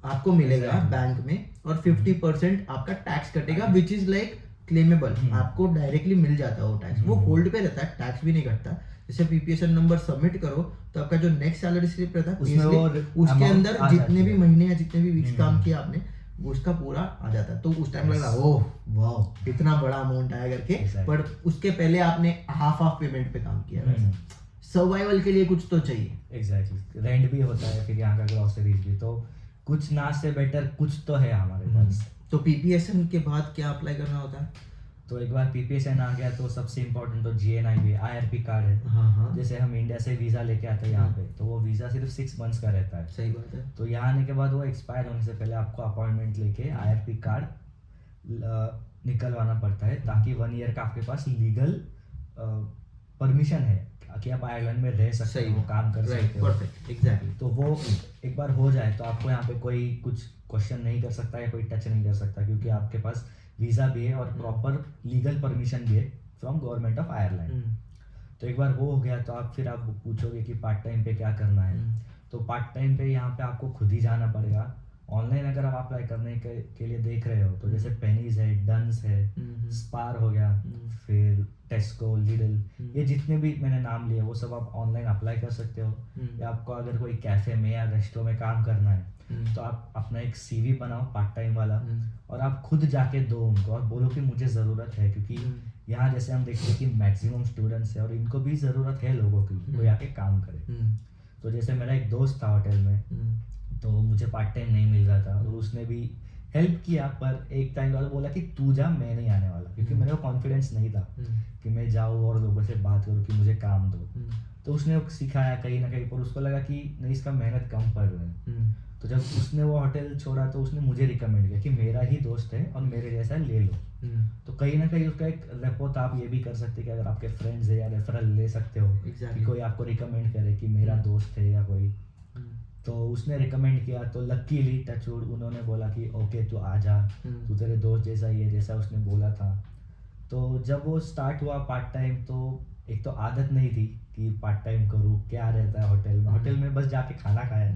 आपको मिलेगा बैंक में, और 50% आपका टैक्स कटेगा, विच इज लाइक क्लेमेबल। आपको डायरेक्टली मिल जाता है वो टैक्स, वो होल्ड पे रहता है, टैक्स भी नहीं कटता। जैसे पीपीएसएन नंबर सबमिट करो तो आपका जो नेक्स्ट सैलरी स्लिप रहता है उसके अंदर जितने भी महीने या जितने भी वीक्स काम किया आपने, उसका पूरा आ जाता है। तो उस टाइम लग रहा ओह वाह इतना बड़ा अमाउंट आया करके, पर उसके पहले आपने हाफ पेमेंट पे काम किया। सर्वाइवल के लिए कुछ तो चाहिए। एग्जैक्टली, रेंट भी होता है, फिर यहाँ का ग्रोसरीज भी, तो कुछ ना से बेटर कुछ तो है हमारे पास। तो पीपीएसएन के बाद क्या अप्लाई करना होता है? तो एक बार पीपीएसएन आ गया तो सबसे इम्पोर्टेंट तो जीएनआईबी आईआरपी कार्ड है। हाँ। जैसे हम इंडिया से वीज़ा लेके आते हैं यहाँ पे, तो वो वीज़ा सिर्फ 6 मंथ्स का रहता है। सही बात है। तो यहाँ आने के बाद वो एक्सपायर होने से पहले आपको अपॉइंटमेंट लेके आईआरपी कार्ड निकलवाना पड़ता है, ताकि 1 ईयर का आपके पास लीगल परमिशन है कि आप आयरलैंड में रह सकते हो, काम कर सकते हो। Perfect, exactly. तो वो एक बार हो जाए तो आपको यहाँ पे कोई कुछ क्वेश्चन नहीं कर सकता या कोई टच नहीं कर सकता, क्योंकि आपके पास वीज़ा भी है और प्रॉपर लीगल परमिशन भी है फ्रॉम गवर्नमेंट ऑफ आयरलैंड। तो एक बार वो हो गया तो आप पूछोगे कि पार्ट टाइम पे क्या करना है। तो पार्ट टाइम पे यहाँ पे आपको खुद ही जाना पड़ेगा। ऑनलाइन अगर आप अप्लाई करने के लिए देख रहे हो, तो जैसे पेनीज है, डन्स है, स्पार हो गया, फिर टेस्को, लिडल, ये जितने भी मैंने नाम लिए वो सब आप ऑनलाइन अप्लाई कर सकते हो। या आपको अगर कोई कैफे में या रेस्टोरेंट में काम करना है, तो आप अपना एक सीवी बनाओ पार्ट टाइम वाला, और आप खुद जाके दो उनको और बोलो कि मुझे ज़रूरत है, क्योंकि यहाँ जैसे हम देखते हैं कि मैक्सिमम स्टूडेंट्स है और इनको भी ज़रूरत है लोगों की, कोई आके काम करे। तो जैसे मेरा एक दोस्त था होटल में, तो मुझे पार्ट टाइम नहीं मिल रहा था, तो उसने भी हेल्प किया, पर एक टाइम बाद बोला कि तू जा, मैं नहीं आने वाला, क्योंकि मेरे को कॉन्फिडेंस नहीं था कि मैं जाऊँ और लोगों से बात करूँ कि मुझे काम दो। तो उसने वो सिखाया कहीं ना कहीं, पर उसको लगा कि नहीं, इसका मेहनत कम पड़ रहा है। तो जब उसने वो होटल छोड़ा तो उसने मुझे रिकमेंड किया कि मेरा ही दोस्त है और मेरे जैसा ले लो। तो कहीं ना कहीं उसका एक रेपो था। आप ये भी कर सकते कि अगर आपके फ्रेंड्स है या रेफरल ले सकते हो कि कोई आपको रिकमेंड करे कि मेरा दोस्त है या कोई। तो उसने रिकमेंड किया, तो लकीली टचवुड उन्होंने बोला कि ओके तू आ जा, तू तेरे दोस्त जैसा ही है, जैसा उसने बोला था। तो जब वो स्टार्ट हुआ पार्ट टाइम, तो एक तो आदत नहीं थी कि पार्ट टाइम करूँ, क्या रहता है होटल में बस जाके खाना खाया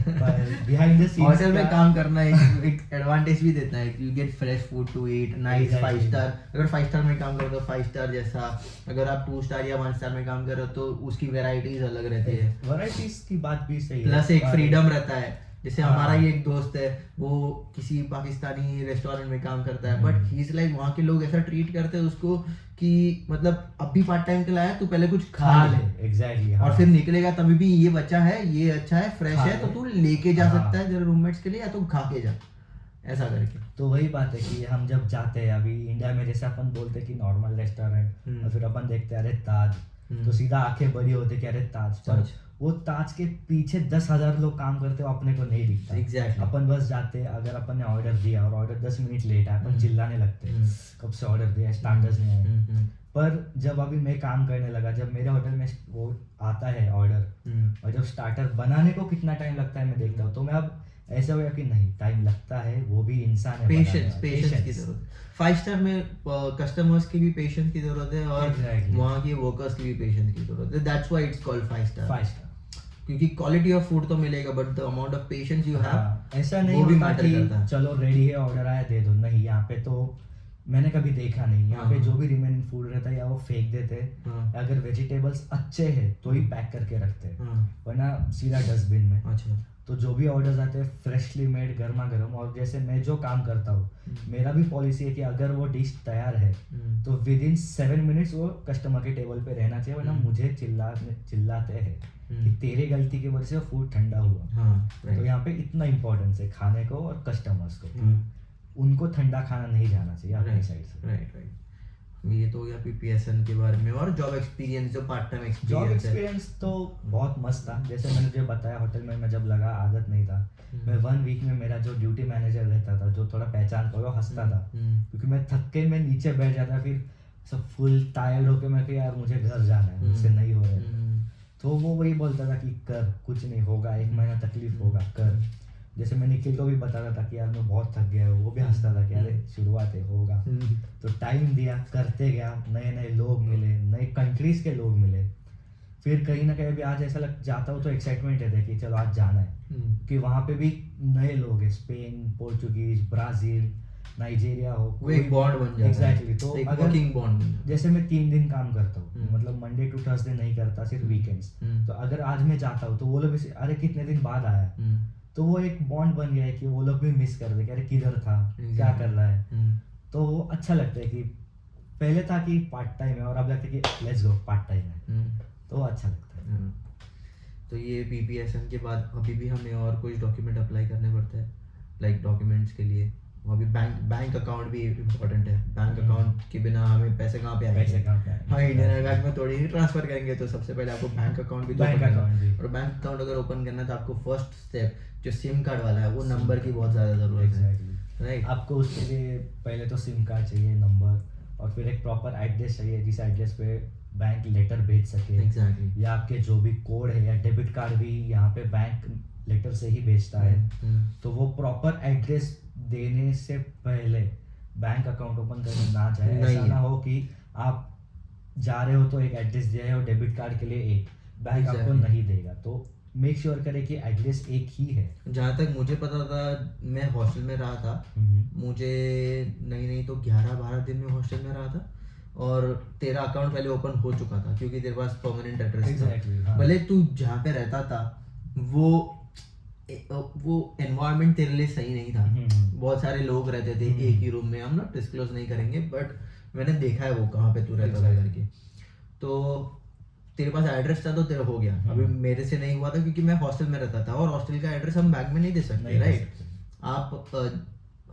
पर बिहाइंड द सीन्स होटल में काम करना एक एडवांटेज भी देता है, you get fresh food to eat, nice 5 star. अगर 5 स्टार में काम करो तो 5 स्टार जैसा, अगर आप 2 स्टार या 1 स्टार में काम कर रहे हो तो उसकी वेराइटीज अलग रहती है। वैरायटीज की बात भी सही है, प्लस एक फ्रीडम रहता है। जैसे हाँ। हमारा ही एक दोस्त है, वो किसी पाकिस्तानी रेस्टोरेंट में काम करता है, बट ही इज लाइक वहाँ के लोग ऐसा ट्रीट करते हैं उसको कि मतलब अब भी पार्ट टाइम के लाया तू पहले कुछ खा ले। एग्जैक्टली। और फिर निकलेगा तभी भी ये बच्चा है, ये अच्छा है, फ्रेश खा है, तो ले। तू लेके जा हाँ। सकता है तेरे रूममेट्स के लिए, या तो खा के जा, ऐसा करके। तो वही बात है कि हम जब जाते हैं अभी इंडिया में, जैसे अपन बोलते हैं कि नॉर्मल रेस्टोरेंट, और फिर अपन देखते हैं अरे ताज, तो सीधा आंखें बड़ी होते कि अरे ताज। पर वो ताज के पीछे 10,000 लोग काम करते हो, अपने को नहीं दिखता। Exactly. अपन बस जाते, अगर अपन ने ऑर्डर दिया और ऑर्डर 10 मिनट लेट है, अपन चिल्लाने लगते कब से ऑर्डर दिया, स्टैंडर्ड्स नहीं आए। पर जब अभी मैं काम करने लगा, जब मेरे होटल में वो आता है ऑर्डर, और जब स्टार्टर बनाने को कितना टाइम लगता है मैं देखता हूँ, तो मैं अब ऐसा हो गया कि नहीं, टाइम लगता है, वो भी इंसान है। पेशेंस की जरूरत। 5 स्टार में कस्टमर्स की भी पेशेंस की जरूरत है, और वहाँ की वर्कर्स की भी पेशेंस की जरूरत है। That's why it's called 5 star. 5 star, क्योंकि क्वालिटी ऑफ फूड तो मिलेगा, but the amount of patience you have, ऐसा नहीं होता कि चलो रेडी है, ऑर्डर आया दे दो। नहीं, यहाँ पे तो मैंने कभी देखा नहीं। यहाँ पे जो भी रिमेनिंग फूड रहता है या वो फेंक देते हैं, अगर वेजिटेबल्स अच्छे हैं तो ही पैक करके रखते हैं, वरना सीधा डस्टबिन में। अच्छा। तो जो भी ऑर्डर्स आते हैं फ्रेशली मेड, गर्मा गर्म। और जैसे मैं जो काम करता हूँ, मेरा भी पॉलिसी है कि अगर वो डिश तैयार है तो विद इन 7 मिनट्स वो कस्टमर के टेबल पे रहना चाहिए, वरना मुझे चिल्लाते हैं कि तेरे गलती की वजह से फूड ठंडा हुआ। तो यहाँ पे इतना इम्पोर्टेंस है खाने को और कस्टमर्स को, उनको ठंडा खाना नहीं जाना चाहिए अपनी साइड से। राइट। ये तो हो गया पीपीएसएन के बारे में। और जॉब एक्सपीरियंस, जो part time job experience experience तो बहुत मस्त था। जैसे मैंने जो बताया, होटल में मैं जब लगा, आदत नहीं था। मैं 1 वीक में मेरा जो ड्यूटी मैनेजर रहता था, जो थोड़ा पहचान को हंसता था, क्योंकि मैं थक के मैं नीचे बैठ जाता, फिर सब फुल टायर्ड होके मैं कि यार मुझे घर जाना है, मुझसे नहीं हो रहा है। तो वो वही बोलता था कि कर, कुछ नहीं होगा, 1 महीना तकलीफ होगा, कर। जैसे मैं निखिल को भी बताता था कि यार मैं बहुत थक गया हूँ, वो भी हंसता था कि अरे शुरुआत है, होगा। तो टाइम दिया, करते गया, नए नए लोग मिले, नए कंट्रीज के लोग मिले। फिर कहीं ना कहीं अभी आज ऐसा लग जाता हूँ तो एक्साइटमेंट रहता है कि चलो आज जाना है, कि वहाँ पे भी नए लोग हैं, स्पेन, पोर्चुगीज, ब्राजील, नाइजीरिया हो, वो एक बॉन्ड बन जाता है। एग्जैक्टली। तो एक अगर वर्किंग बॉन्ड, जैसे मैं 3 दिन काम करता हूँ, मतलब मंडे टू थर्सडे नहीं करता, सिर्फ वीकेंड्स। तो अगर आज मैं जाता हूँ तो वो लोग भी अरे कितने दिन बाद आया, तो वो एक बॉन्ड बन गया है कि वो लोग भी मिस कर दे कि अरे किधर था, क्या कर रहा है। तो वो अच्छा लगता है कि पहले था कि पार्ट टाइम है, और अब लगता है कि लेट्स गो पार्ट टाइम है, तो अच्छा लगता है। तो ये पीपीएसएन के बाद अभी भी हमें और कुछ डॉक्यूमेंट अप्लाई करने पड़ते हैं, लाइक डॉक्यूमेंट्स के लिए अभी बैंक अकाउंट भी इम्पोर्टेंट है। बैंक अकाउंट के बिना हमें पैसे कहाँ पे आएंगे? हाँ, इंडियन बैंक में थोड़ी ही ट्रांसफर करेंगे, तो सबसे पहले आपको बैंक अकाउंट भी बैंक अकाउंट भी। और बैंक अकाउंट अगर ओपन करना है तो आपको फर्स्ट स्टेप जो सिम कार्ड वाला है, वो नंबर की बहुत ज़्यादा ज़रूरत है। राइट। आपको उसके लिए पहले तो सिम कार्ड चाहिए, नंबर, और फिर एक प्रॉपर एड्रेस चाहिए जिस एड्रेस पे बैंक लेटर भेज सके। एग्जैक्टली। या आपके जो भी कोड है या डेबिट कार्ड भी यहाँ पे बैंक लेटर से ही भेजता है। तो वो प्रॉपर एड्रेस देने से पहले बैंक अकाउंट ओपन करने ना जाए। ऐसा ना हो कि आप जा रहे हो तो एक एड्रेस दिया है और डेबिट कार्ड के लिए एक, बैंक आपको नहीं देगा। तो मेक श्योर करें कि एड्रेस एक ही है। जहाँ तक मुझे पता था, मैं हॉस्टल में रहा था, मुझे नहीं तो 11-12 दिन में हॉस्टल में रहा था, और तेरा अकाउंट पहले ओपन हो चुका था क्योंकि तेरे पास परमानेंट एड्रेस था। भले तू जहाँ पे रहता था वो एनवायरनमेंट तेरे लिए सही नहीं था, बहुत सारे लोग रहते थे एक ही रूम में, हम ना डिस्क्लोज नहीं करेंगे, बट मैंने देखा है वो कहाँ पे तू रहता था करके। तो तेरे पास एड्रेस था तो तेरा हो गया। अभी मेरे से नहीं हुआ था क्योंकि मैं हॉस्टल में रहता था, और हॉस्टल का एड्रेस हम बैंक में नहीं दे सकते, राइट। आप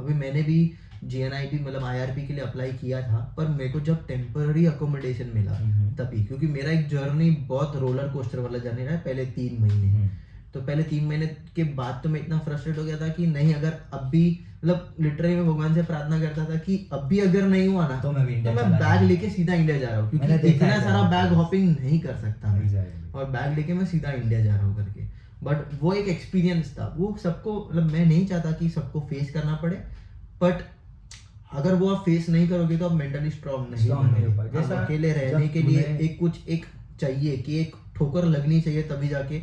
अभी मैंने भी JNIP मतलब IRP के लिए अप्लाई किया था, पर मेरे को जब टेम्पररी अकोमोडेशन मिला तभी, क्योंकि मेरा एक जर्नी बहुत रोलर कोस्टर वाला जर्नी रहा है पहले 3 महीने। तो पहले 3 महीने के बाद तो मैं इतना फ्रस्ट्रेट हो गया था कि नहीं, अगर अब भी मतलब लिटरली मैं भगवान से प्रार्थना करता था कि अब भी अगर नहीं हुआ ना तो मैं बैग लेके सीधा इंडिया जा रहा हूँ, क्योंकि इतना सारा बैग हॉपिंग नहीं कर सकता मैं, और बैग लेके मैं सीधा इंडिया जा रहा हूँ करके। बट वो एक एक्सपीरियंस था, वो सबको मतलब मैं नहीं चाहता कि सबको फेस करना पड़े, बट अगर वो आप फेस नहीं करोगे तो आप मेंटली स्ट्रांग नहीं हो पाए। बनोगे। जैसा अकेले रहने के लिए एक चाहिए कि एक ठोकर लगनी चाहिए, तभी जाके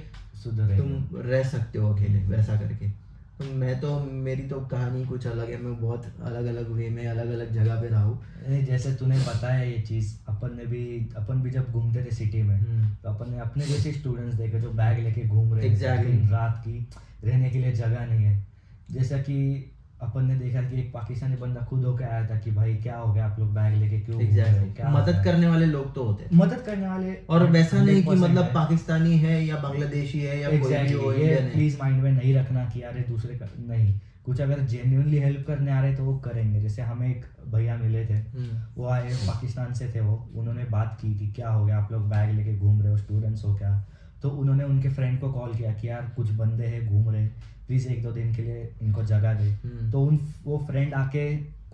तुम रह सकते हो अकेले, वैसा करके। तो मेरी तो कहानी कुछ अलग है, मैं बहुत अलग अलग वे में अलग अलग जगह पे रहा हूँ। जैसे तूने बताया ये चीज़, अपन भी जब घूमते थे सिटी में, तो अपन ने अपने जैसे स्टूडेंट्स देखे जो बैग लेके घूम रहे हैं, दिन रात की रहने के लिए जगह नहीं है। जैसा कि अपन ने देखा कि एक पाकिस्तानी बंदा खुद होकर आया था कि भाई क्या हो गया, आप लोग बैग लेके क्यों घूम रहे हो, क्या मदद करने वाले लोग तो होते हैं, मदद करने वाले, और वैसा नहीं कि मतलब पाकिस्तानी है या बांग्लादेशी है या कोई भी हो, ये प्लीज माइंड में नहीं रखना कि यार दूसरे का नहीं, कुछ अगर जेन्युइनली हेल्प करने आ रहे तो वो करेंगे। जैसे हमें एक भैया मिले थे, वो आए पाकिस्तान से थे, वो उन्होंने बात की कि क्या हो गया, आप लोग बैग लेके घूम रहे हो, स्टूडेंट्स हो क्या। तो उन्होंने उनके फ्रेंड को कॉल किया कि यार कुछ बंदे हैं घूम रहे, प्लीज़ 1-2 दिन के लिए इनको जगह दे। तो वो फ्रेंड आके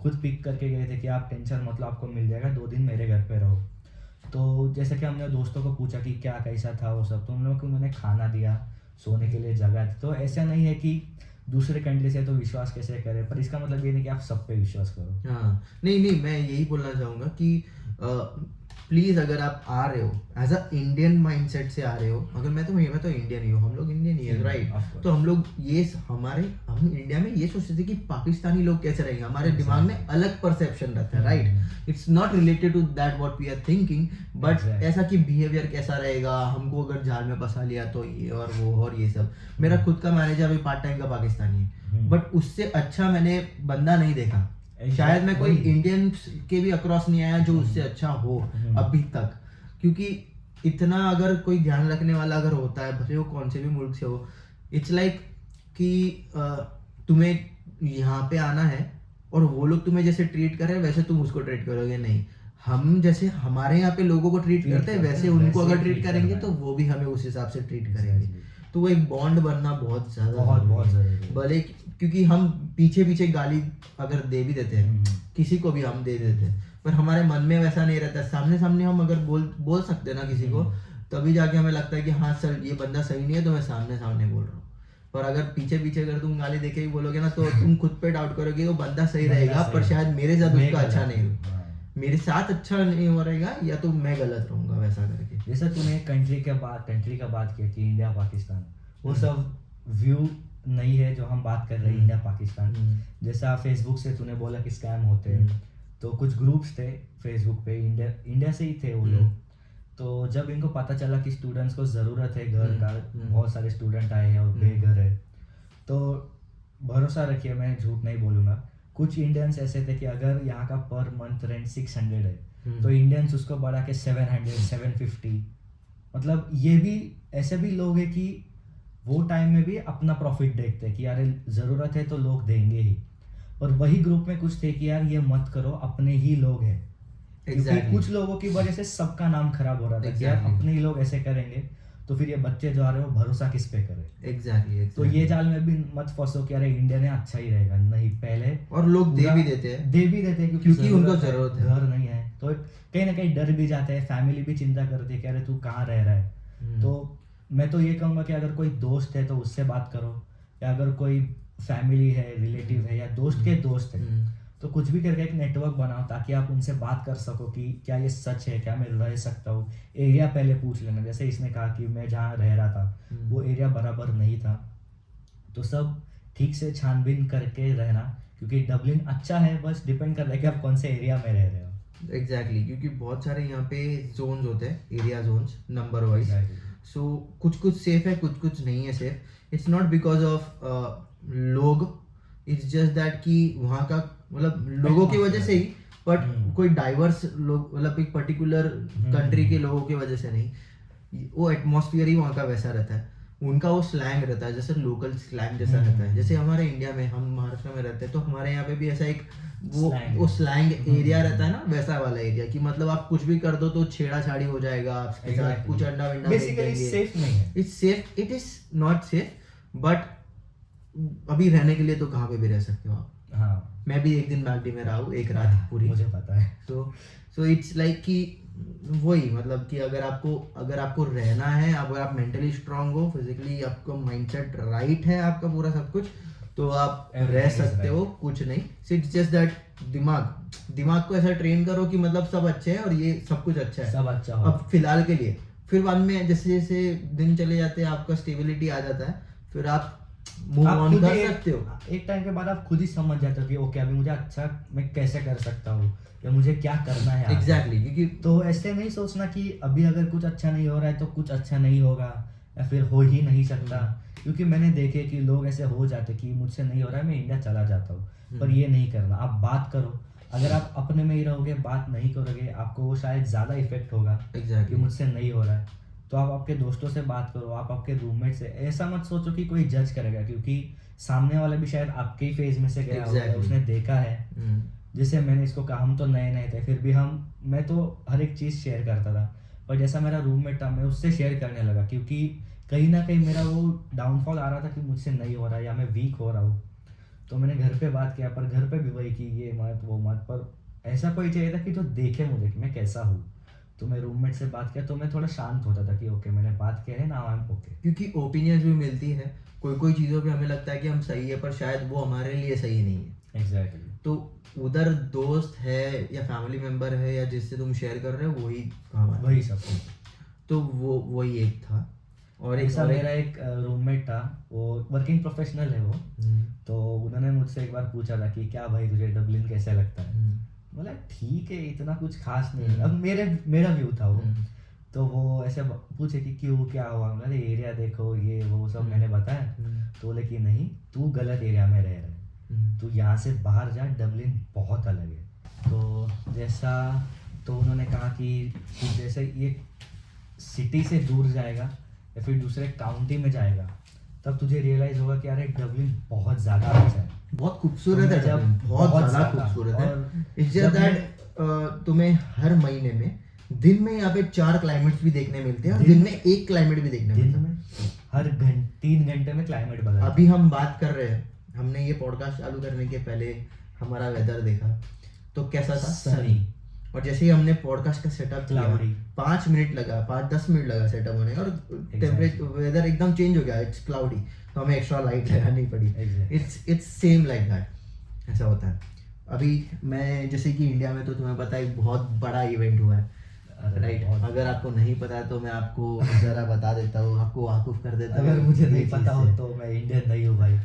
खुद पिक करके गए थे कि आप टेंशन मतलब आपको मिल जाएगा, 2 दिन मेरे घर पे रहो। तो जैसे कि हमने दोस्तों को पूछा कि क्या कैसा था वो सब, तो उन लोगों को उन्होंने खाना दिया, सोने के लिए जगह दी। तो ऐसा नहीं है कि दूसरे कंट्री से तो विश्वास कैसे करें, पर इसका मतलब ये नहीं कि आप सब पे विश्वास करो। हाँ, नहीं, मैं यही बोलना चाहूँगा कि प्लीज अगर आप आ रहे हो एज अ इंडियन माइंडसेट से आ रहे हो, अगर मैं तो इंडियन ही हूँ, हम लोग इंडियन ही है, राइट। तो हम लोग हम इंडिया में ये सोचते थे कि पाकिस्तानी लोग कैसे रहेंगे, हमारे दिमाग में अलग परसेप्शन रहता है, right. It's not related to that what we are thinking, but ऐसा कि बिहेवियर कैसा रहेगा, हमको अगर जाल में फंसा लिया तो ये और वो और ये सब। मेरा खुद का मैनेजर अभी पार्ट टाइम का पाकिस्तानी है, बट उससे अच्छा मैंने बंदा नहीं देखा, शायद मैं कोई इंडियन के भी अक्रॉस नहीं आया जो उससे अच्छा हो अभी तक। क्योंकि इतना अगर कोई ध्यान रखने वाला अगर होता है, भले वो कौन से भी मुल्क से हो, इट्स लाइक कि तुम्हें यहाँ पे आना है और वो लोग तुम्हें जैसे ट्रीट कर रहे हैं वैसे तुम उसको ट्रीट करोगे, नहीं। हम जैसे हमारे यहाँ पे लोगों को ट्रीट करते हैं वैसे उनको अगर ट्रीट करेंगे तो वो भी हमें उस हिसाब से ट्रीट करेंगे। तो वो एक बॉन्ड बनना बहुत ज्यादा बहुत जरूरी, भले क्योंकि हम पीछे गाली अगर दे भी देते हैं किसी को भी, हम दे देते हैं, पर हमारे मन में वैसा नहीं रहता। सामने हम अगर बोल सकते हैं ना किसी को, तभी जाके हमें लगता है कि हाँ सर ये बंदा सही नहीं है तो मैं सामने बोल रहा हूँ। पर अगर पीछे अगर तुम गाली देके ही बोलोगे ना तो तुम खुद पे डाउट करोगे, वो बंदा सही रहेगा पर शायद मेरे साथ उसका अच्छा नहीं हो, मेरे साथ अच्छा नहीं हो रहेगा, या तो मैं गलत रहूंगा, वैसा करके। जैसे तूने कंट्री का बात किया कि इंडिया पाकिस्तान, वो सब व्यू नहीं है जो हम बात कर रहे हैं इंडिया पाकिस्तान। जैसा फेसबुक से तूने बोला कि स्कैम होते हैं, तो कुछ ग्रुप्स थे फेसबुक पे, इंडिया से ही थे वो लोग। तो जब इनको पता चला कि स्टूडेंट्स को ज़रूरत है घर का, बहुत सारे स्टूडेंट आए हैं और बेघर है, तो भरोसा रखिए मैं झूठ नहीं बोलूँगा, कुछ इंडियंस ऐसे थे कि अगर यहाँ का पर मंथ रेंट 600 है तो इंडियंस उसको बढ़ा के 700 750, मतलब ये भी ऐसे भी लोग हैं कि वो टाइम में भी अपना प्रॉफिट देखते हैं कि यार ज़रूरत है तो लोग देंगे ही। और वही ग्रुप में कुछ थे कि यार ये मत करो, अपने ही लोग हैं। क्योंकि कुछ लोगों की वजह से सबका नाम खराब हो रहा था कि यार अपने ही लोग ऐसे करेंगे तो फिर ये बच्चे जो आ रहे हो भरोसा किस पे करें। एग्जैक्टली। तो ये जाल में भी मत फंसो कि अरे इंडिया में अच्छा ही रहेगा, नहीं। पहले और लोग दे भी देते हैं क्योंकि उनको जरूरत है, घर नहीं है, तो कहीं ना कहीं डर भी जाते हैं, फैमिली भी चिंता करती है कि अरे तू कहाँ रह रहा है। तो मैं तो ये कहूँगा कि अगर कोई दोस्त है तो उससे बात करो, या अगर कोई फैमिली है, रिलेटिव है, या दोस्त के दोस्त है, तो कुछ भी करके एक नेटवर्क बनाओ ताकि आप उनसे बात कर सको कि क्या ये सच है, क्या मैं रह सकता हूँ। एरिया पहले पूछ लेना, जैसे इसने कहा कि मैं जहाँ रह रहा था वो एरिया बराबर नहीं था, तो सब ठीक से छानबीन करके रहना, क्योंकि डबलिन अच्छा है, बस डिपेंड कर रहा है कि आप कौन से एरिया में रह रहे हो। एग्जैक्टली, क्योंकि बहुत सारे यहाँ पे जोन्स होते हैं, एरिया जोन्स नंबर वाइज। सो कुछ सेफ है, कुछ नहीं है safe. It's not because of लोग, इट्स जस्ट दैट कि वहाँ का मतलब लोगों की वजह से ही, बट कोई डाइवर्स लोग मतलब एक पर्टिकुलर कंट्री के लोगों की वजह से नहीं, वो एटमॉस्फेयर ही वहाँ का वैसा रहता है। उनका वो स्लैंग रहता है, जैसे लोकल स्लैंग जैसा रहता है। जैसे हमारे इंडिया में, हम महाराष्ट्र में रहते हैं, तो हमारे यहाँ पे भी ऐसा एक Slang वो है। स्लैंग एरिया रहता है ना, वैसा वाला एरिया कि मतलब आप कुछ भी कर दो तो छेड़ा छाड़ी हो जाएगा आपके साथ, Exactly. कुछ अंडा वंडा बेसिकली सेफ नहीं है। It's safe, it is not safe, but अभी रहने के लिए तो कहाँ पे भी रह सकते हो आप। हाँ, मैं भी एक दिन मैकडी में रहा हूँ, एक रात पूरी। मुझे पता है। तो सो इट्स लाइक कि वही मतलब कि अगर आपको रहना है, अगर आप मेंटली स्ट्रांग हो, फिजिकली आपका माइंडसेट राइट है, आपका पूरा सब कुछ, तो आप Everything रह is सकते हो, right. कुछ नहीं। इट्स जस्ट दैट दिमाग को ऐसा ट्रेन करो कि मतलब सब अच्छे है और ये सब कुछ अच्छा है सब अच्छा हो। अब फिलहाल के लिए। फिर बाद में जैसे जैसे दिन चले जाते हैं, आपका स्टेबिलिटी आ जाता है, फिर आप मूव आप ऑन खुद कर ही सकते हो। एक टाइम के बाद आप खुद ही समझ जाते हो कि ओके अभी मुझे अच्छा मैं कैसे कर सकता हूँ या मुझे क्या करना है आगे। एग्जैक्टली, क्योंकि तो ऐसे नहीं सोचना कि अभी अगर कुछ अच्छा नहीं हो रहा है तो कुछ अच्छा नहीं होगा या फिर हो ही नहीं सकता, क्योंकि मैंने देखे कि लोग ऐसे हो जाते कि मुझसे नहीं हो रहा है, मैं इंडिया चला जाता हूँ। पर ये नहीं करना, आप बात करो। अगर आप अपने में ही रहोगे, बात नहीं करोगे, आपको वो शायद ज़्यादा इफेक्ट होगा कि एग्जैक्टली मुझसे नहीं हो रहा है। तो आप आपके दोस्तों से बात करो, आप आपके रूममेट से। ऐसा मत सोचो कि कोई जज करेगा, क्योंकि सामने वाला भी शायद आपके ही फेज में से गया होगा, Exactly. उसने देखा है। जैसे मैंने इसको कहा, हम तो नए नए थे, फिर भी मैं तो हर एक चीज़ शेयर करता था। पर जैसा मेरा रूममेट था, मैं उससे शेयर करने लगा, क्योंकि कहीं ना कहीं मेरा वो डाउनफॉल आ रहा था कि मुझसे नहीं हो रहा है या मैं वीक हो रहा हूँ। तो मैंने घर पे बात किया, पर घर पे भी वही कि ये मत वो मत। पर ऐसा कोई चाहिए था कि जो देखे मुझे कि मैं कैसा हूँ। तो मैं रूममेट से बात किया तो मैं थोड़ा शांत होता था कि ओके मैंने बात किया है ना, आई एम ओके। क्योंकि ओपिनियंस भी मिलती है, कोई चीज़ों पे हमें लगता है कि हम सही है, पर शायद वो हमारे लिए सही नहीं है। एग्जैक्टली। तो उधर दोस्त है या फैमिली मेंबर है या जिससे तुम शेयर कर रहे हो, वही काम आता है। वही सब कुछ। तो वही एक था। और एक ऐसा मेरा एक रूममेट था, वो वर्किंग प्रोफेशनल है वो। तो उन्होंने मुझसे एक बार पूछा था कि क्या भाई तुझे डबलिन कैसे लगता है। बोला ठीक है, इतना कुछ खास नहीं है। अब मेरा व्यू था वो। तो वो ऐसे पूछे कि क्यों, क्या हुआ। अरे एरिया देखो, ये वो सब मैंने बताया। तो बोले कि नहीं, तू गलत एरिया में रह रहा है, तू यहाँ से बाहर जा, डबलिन बहुत अलग है। तो जैसा तो उन्होंने कहा कि तू जैसे ये सिटी से दूर जाएगा या फिर दूसरे काउंटी में जाएगा, तब तुझे रियलाइज होगा कि अरे डबलिन बहुत ज़्यादा अच्छा है, बहुत खूबसूरत है, जब डबलिन बहुत ज़्यादा ज़्यादा। खूबसूरत है। और इट्स जब जस्ट दैट तुम्हें हर महीने में दिन में यहाँ पे 4 क्लाइमेट्स भी देखने मिलते हैं और दिन में एक क्लाइमेट भी देखने दिन मिलता है। में हर 3 घंटे में क्लाइमेट बदलता है। अभी हम बात कर रहे हैं, हमने ये पॉडकास्ट चालू करने के पहले हमारा वेदर देखा तो कैसा था, सनी। और जैसे ही हमने पॉडकास्ट का सेटअप किया, Cloudy. 5 मिनट लगा, 5-10 मिनट लगा सेटअप होने, और टेम्परेचर वेदर एकदम चेंज हो गया, इट्स क्लाउडी, तो हमें एक्स्ट्रा लाइट लगानी पड़ी। Exactly. It's same like that, ऐसा होता है। अभी मैं जैसे कि इंडिया में तो तुम्हें पता है एक बहुत बड़ा इवेंट हुआ है, अरे राइट? बहुत- अगर आपको नहीं पता है तो मैं आपको जरा बता देता हूँ, आपको वाकुफ कर देता हूँ। अगर मुझे ये नहीं चीज़ पता हो से, तो मैं इंडियन नहीं हूँ भाई।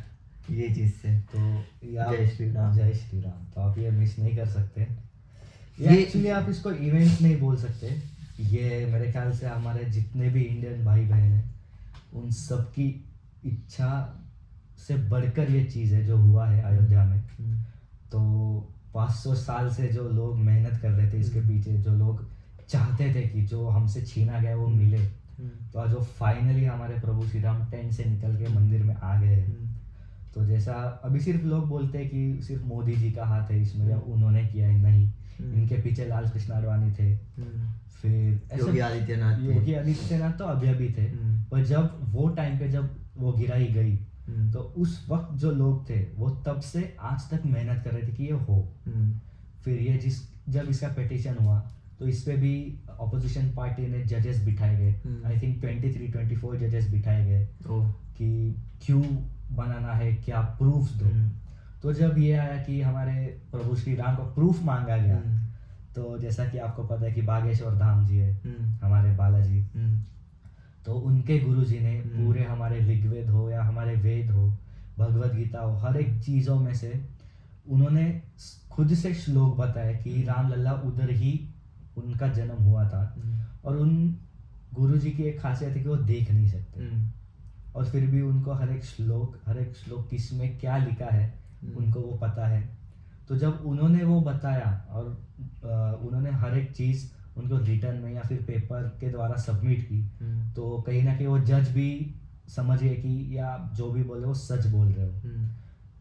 ये चीज़ से तो जय श्री राम। जय श्री राम। तो आप ये मिस नहीं कर सकते। ये- एक्चुअली आप इसको इवेंट नहीं बोल सकते, ये मेरे ख्याल से हमारे जितने भी इंडियन भाई बहन हैं उन सबकी इच्छा से बढ़कर ये चीज़ है जो हुआ है अयोध्या में। तो 500 साल से जो लोग मेहनत कर रहे थे इसके पीछे, जो लोग चाहते थे कि जो हमसे छीना गया वो मिले, तो आज वो फाइनली हमारे प्रभु श्री राम टेंट से निकल के मंदिर में आ गए हैं। तो जैसा अभी सिर्फ लोग बोलते हैं कि सिर्फ मोदी जी का हाथ है इसमें या उन्होंने किया है, नहीं, इनके पीछे लाल कृष्ण आडवाणी थे, फिर योगी आदित्यनाथ थे। योगी आदित्यनाथ तो अभी थे। पर जब वो टाइम पे जब वो गिराई गई तो उस वक्त जो लोग थे वो तब से आज तक मेहनत कर रहे थे कि ये हो। फिर ये जब इसका पिटीशन हुआ तो इस पे भी अपोजिशन पार्टी ने जजेस बिठाए गए, आई थिंक 23-24 जजेस बिठाए गए कि क्यों बनाना है, क्या प्रूफ दो। तो जब ये आया कि हमारे प्रभु श्री राम को प्रूफ मांगा गया, तो जैसा कि आपको पता है कि बागेश्वर धाम जी है हमारे बालाजी, तो उनके गुरुजी ने पूरे हमारे ऋग्वेद हो या हमारे वेद हो, भगवत गीता हो, हर एक चीज़ों में से उन्होंने खुद से श्लोक बताए कि राम लल्ला उधर ही उनका जन्म हुआ था। और उन गुरुजी की एक खासियत है कि वो देख नहीं सकते, और फिर भी उनको हर एक श्लोक किसमें क्या लिखा है उनको वो पता है। तो जब उन्होंने वो बताया और उन्होंने हर एक चीज़ उनको रिटर्न में या फिर पेपर के द्वारा सबमिट की, तो कहीं ना कहीं वो जज भी समझिए कि ये आप जो भी बोल रहे हो सच बोल रहे हो।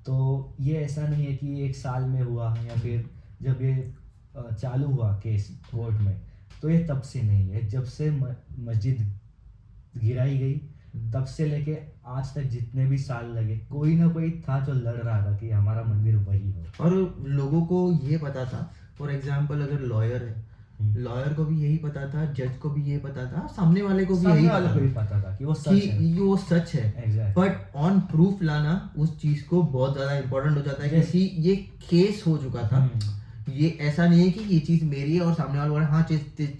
तो ये ऐसा नहीं है कि एक साल में हुआ या फिर जब ये चालू हुआ केस कोर्ट में, तो ये तब से नहीं है। जब से मस्जिद गिराई गई तब से लेके आज तक जितने भी साल लगे, कोई ना कोई था जो लड़ रहा था कि हमारा मंदिर वही हो। और लोगों को ये पता था, फॉर एग्जाम्पल अगर लॉयर है, लॉयर को भी यही पता था, जज को भी यही पता था, सामने वाले को भी सामने यही वाले को भी पता था कि वो सच है। कि वो सच है। Exactly. बट ऑन प्रूफ लाना उस चीज को बहुत ज्यादा इंपॉर्टेंट हो जाता है। किसी ये केस हो चुका था, ये ऐसा नहीं है कि ये चीज मेरी है और सामने वाला बोल रहा है हाँ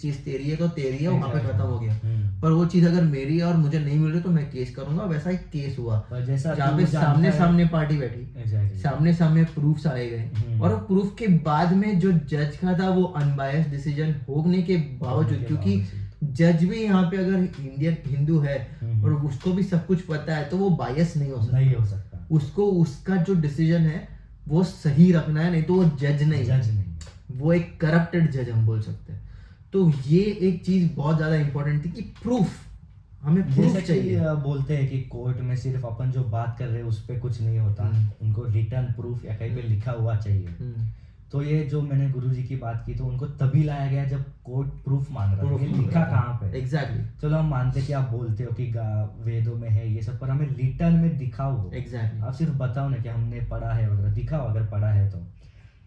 चीज तेरी है तो तेरी है, वहां पे खत्म हो गया। पर वो चीज अगर मेरी है और मुझे नहीं मिल रही तो मैं केस करूंगा। वैसा एक केस हुआ पर जैसा जहाँ पे सामने सामने पार्टी बैठी, सामने सामने प्रूफ्स आए गए, और प्रूफ के बाद में जो जज का था वो अनबायस्ड डिसीजन होने के बावजूद, क्योंकि जज भी यहाँ पे अगर इंडियन हिंदू है और उसको भी सब कुछ पता है तो वो बायस नहीं हो सकता। उसको उसका जो डिसीजन है वो सही रखना है, नहीं तो वो जज नहीं, वो एक करप्टेड जज हम बोल सकते हैं। तो ये एक चीज बहुत ज्यादा इंपॉर्टेंट थी कि प्रूफ, हमें प्रूफ चाहिए। बोलते हैं कि कोर्ट में सिर्फ अपन जो बात कर रहे हैं उस पे कुछ नहीं होता, उनको रिटर्न प्रूफ या कहीं पे लिखा हुआ चाहिए। तो ये जो मैंने गुरुजी की बात की तो उनको तभी लाया गया जब कोर्ट प्रूफ मांग रहा है, लिखा कहाँ पे। एग्जैक्टली। चलो हम मानते कि आप बोलते हो कि वेदों में है ये सब, पर हमें रिटर्न में दिखाओ। एग्जैक्टली। आप सिर्फ बताओ ना कि हमने पढ़ा है वगैरह, दिखाओ अगर पढ़ा है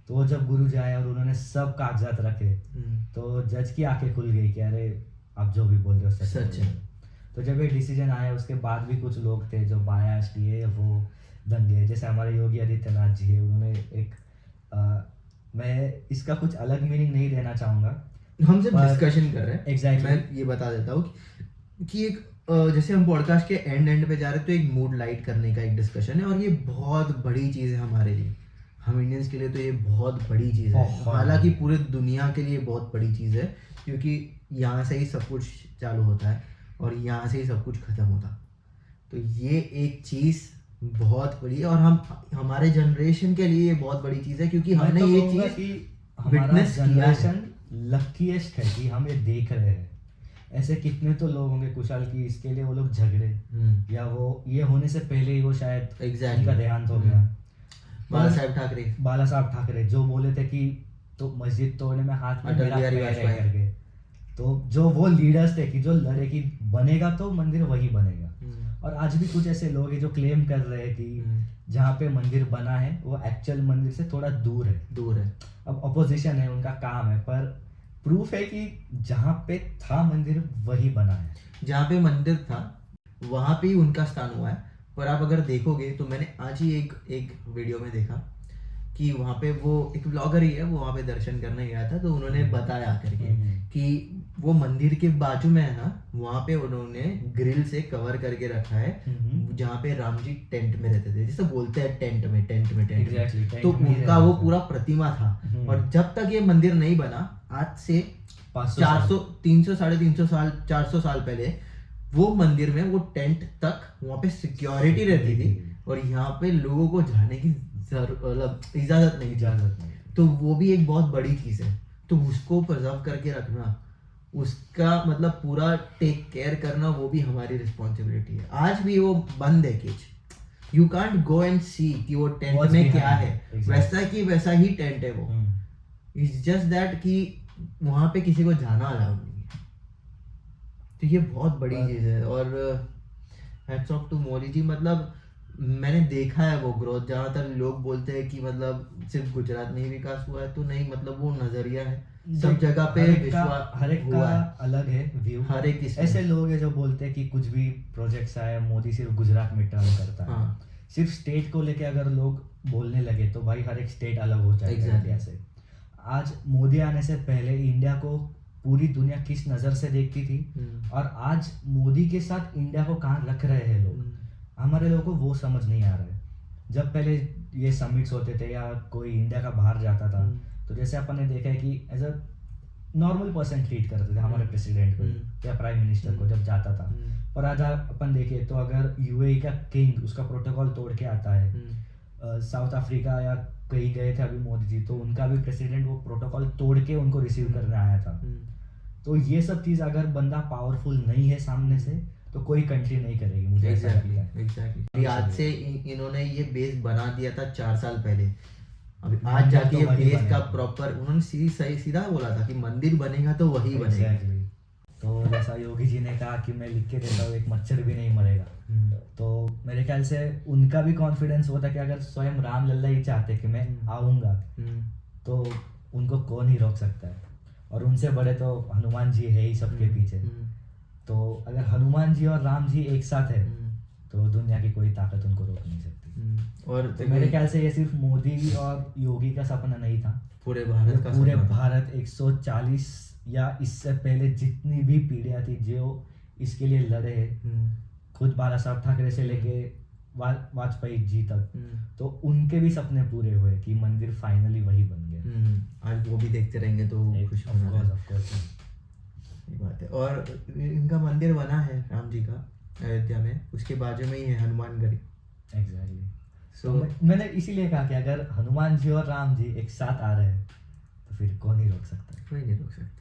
तो जब गुरुजी आए और उन्होंने सब कागजात रखे तो जज की आंखें खुल गई कि अरे आप जो भी बोल रहे हो सच है। तो जब ये डिसीजन आया उसके बाद भी कुछ लोग थे जो बायास्ड ये वो दंगे, जैसे हमारे योगी आदित्यनाथ जी है, उन्होंने एक मैं इसका कुछ अलग मीनिंग नहीं देना चाहूंगा, हम सिर्फ डिस्कशन कर रहे हैं। एग्जैक्टली। मैं ये बता देता हूँ कि एक जैसे हम पॉडकास्ट के एंड पे जा रहे हैं तो एक मूड लाइट करने का एक डिस्कशन है, और ये बहुत बड़ी चीज़ है हमारे लिए, हम इंडियंस के लिए तो ये बहुत बड़ी चीज़ है। हालांकि पूरे दुनिया के लिए बहुत बड़ी चीज़ है, क्योंकि यहाँ से ही सब कुछ चालू होता है और यहाँ से ही सब कुछ खत्म होता। तो ये एक चीज़ बहुत बड़ी है और हमारे जनरेशन के लिए ये बहुत बड़ी चीज़ है, क्योंकि हमने ये चीज़ विटनेस किया है। लकीएस्ट है कि हम ये देख रहे हैं। ऐसे कितने तो लोग होंगे कुशाल की इसके लिए वो लोग झगड़े या वो ये होने से पहले ही वो शायद उनका देहांत हो गया। बाला साहब ठाकरे जो बोले थे कि तो मस्जिद तोड़ने में हाथ में मेरा पैर है करके, तो जो वो लीडर्स थे कि जो लड़े कि बनेगा तो मंदिर वही बनेगा। और आज भी कुछ ऐसे लोग हैं जो क्लेम कर रहे हैं कि जहाँ पे मंदिर बना है वो एक्चुअल मंदिर से थोड़ा दूर है। अब अपोजिशन है, उनका काम है, पर प्रूफ है कि जहाँ पे था मंदिर वही बना है। जहाँ पे मंदिर था वहाँ पे ही उनका स्थान हुआ है। पर आप अगर देखोगे तो मैंने आज ही एक वीडियो में देखा कि वहाँ पे वो एक ब्लॉगर ही है, वो वहाँ पे दर्शन करने गया था, तो उन्होंने बताया करके कि वो मंदिर के बाजू में है ना, वहाँ पे उन्होंने ग्रिल से कवर करके रखा है जहाँ पे राम जी टेंट में रहते थे, जैसे बोलते हैं टेंट में। तो उनका वो पूरा प्रतिमा था। और जब तक ये मंदिर नहीं बना, आज से 400 300 350 साल 400 साल पहले वो मंदिर में वो टेंट तक वहाँ पे सिक्योरिटी रहती थी और यहाँ पे लोगों को जाने की इजाजत नहीं। तो वो भी एक बहुत बड़ी चीज है। तो उसको प्रिजर्व करके रखना, उसका मतलब पूरा टेक केयर करना, वो भी हमारी रिस्पॉन्सिबिलिटी है। आज भी वो बंद है cage, you can't go and see कि वो टेंट में क्या है। वैसा की वैसा ही टेंट है वो। इट्स जस्ट दैट कि वहां पे किसी को जाना अलाउड नहीं है। तो ये बहुत बड़ी चीज है। और hats off to Modi ji, मतलब मैंने देखा है वो ग्रोथ। जहाँ तक लोग बोलते हैं कि मतलब सिर्फ गुजरात में ही विकास हुआ है, तो नहीं, मतलब वो नजरिया है, सब जगह पे हर एक का अलग है व्यू। हर एक ऐसे लोग हैं जो बोलते हैं कि कुछ भी प्रोजेक्ट्स आए मोदी सिर्फ गुजरात में टर्न करता है। सिर्फ स्टेट को लेके अगर लोग बोलने लगे तो भाई हर एक स्टेट अलग हो जाएगा इंडिया से। आज मोदी आने से पहले इंडिया को पूरी दुनिया किस नजर से देखती थी और आज मोदी के साथ इंडिया को कहाँ रख रहे हैं लोग, हमारे लोगों को वो समझ नहीं आ रहा है। जब पहले ये समिट्स होते थे या कोई इंडिया का बाहर जाता था तो जैसे अपन ने देखा है कि as a normal person treat करते थे हमारे प्रेसिडेंट को या प्राइम मिनिस्टर को जब जाता था। पर आज अपन देखें तो अगर यूएई का किंग उसका प्रोटोकॉल तोड़ के आता है, साउथ अफ्रीका या कहीं गए थे अभी मोदी जी, तो उनका भी प्रेसिडेंट वो प्रोटोकॉल तोड़ के उनको रिसीव करने आया था। तो ये सब चीज़ अगर बंदा पावरफुल नहीं है सामने से तो कोई कंट्री नहीं करेगी, मुझे ऐसा लगता है। एग्जैक्टली आज से इन्होंने ये बेस बना दिया था 4 साल पहले, अभी आज मंदिर जाके तो ये वही बेस का बनेगा। प्रॉपर उन्होंने सीधा बोला था कि मंदिर बनेगा तो वही बनेगा। Exactly. तो जैसा योगी जी ने कहा कि मैं लिख के देता हूँ, एक मच्छर भी नहीं मरेगा, तो मेरे ख्याल से उनका भी कॉन्फिडेंस वो था कि अगर स्वयं राम लल्ला ही चाहते कि मैं आऊँगा तो उनको कौन ही रोक सकता है। और उनसे बड़े तो हनुमान जी है ही सबके पीछे। तो अगर हनुमान जी और राम जी एक साथ है तो दुनिया की कोई ताकत उनको रोक नहीं सकती। और तो मेरे ख्याल से ये सिर्फ मोदी और योगी का सपना नहीं था, पूरे भारत का पूरे सपना था। भारत 140 या इससे पहले जितनी भी पीढ़ियां थी जो इसके लिए लड़े हैं, खुद बाला साहब ठाकरे से लेके वाजपेयी जी तक, तो उनके भी सपने पूरे हुए कि मंदिर फाइनली वही बन गया। आज वो भी देखते रहेंगे तो खुश होना है। Of course. ये बात है। और इनका मंदिर बना है राम जी का अयोध्या में, उसके बाजू में ही है हनुमानगढ़ी। एग्जैक्टली। सो मैंने इसीलिए कहा कि अगर हनुमान जी और राम जी एक साथ आ रहे हैं तो फिर कौन ही रोक सकता है। कोई नहीं रोक सकता।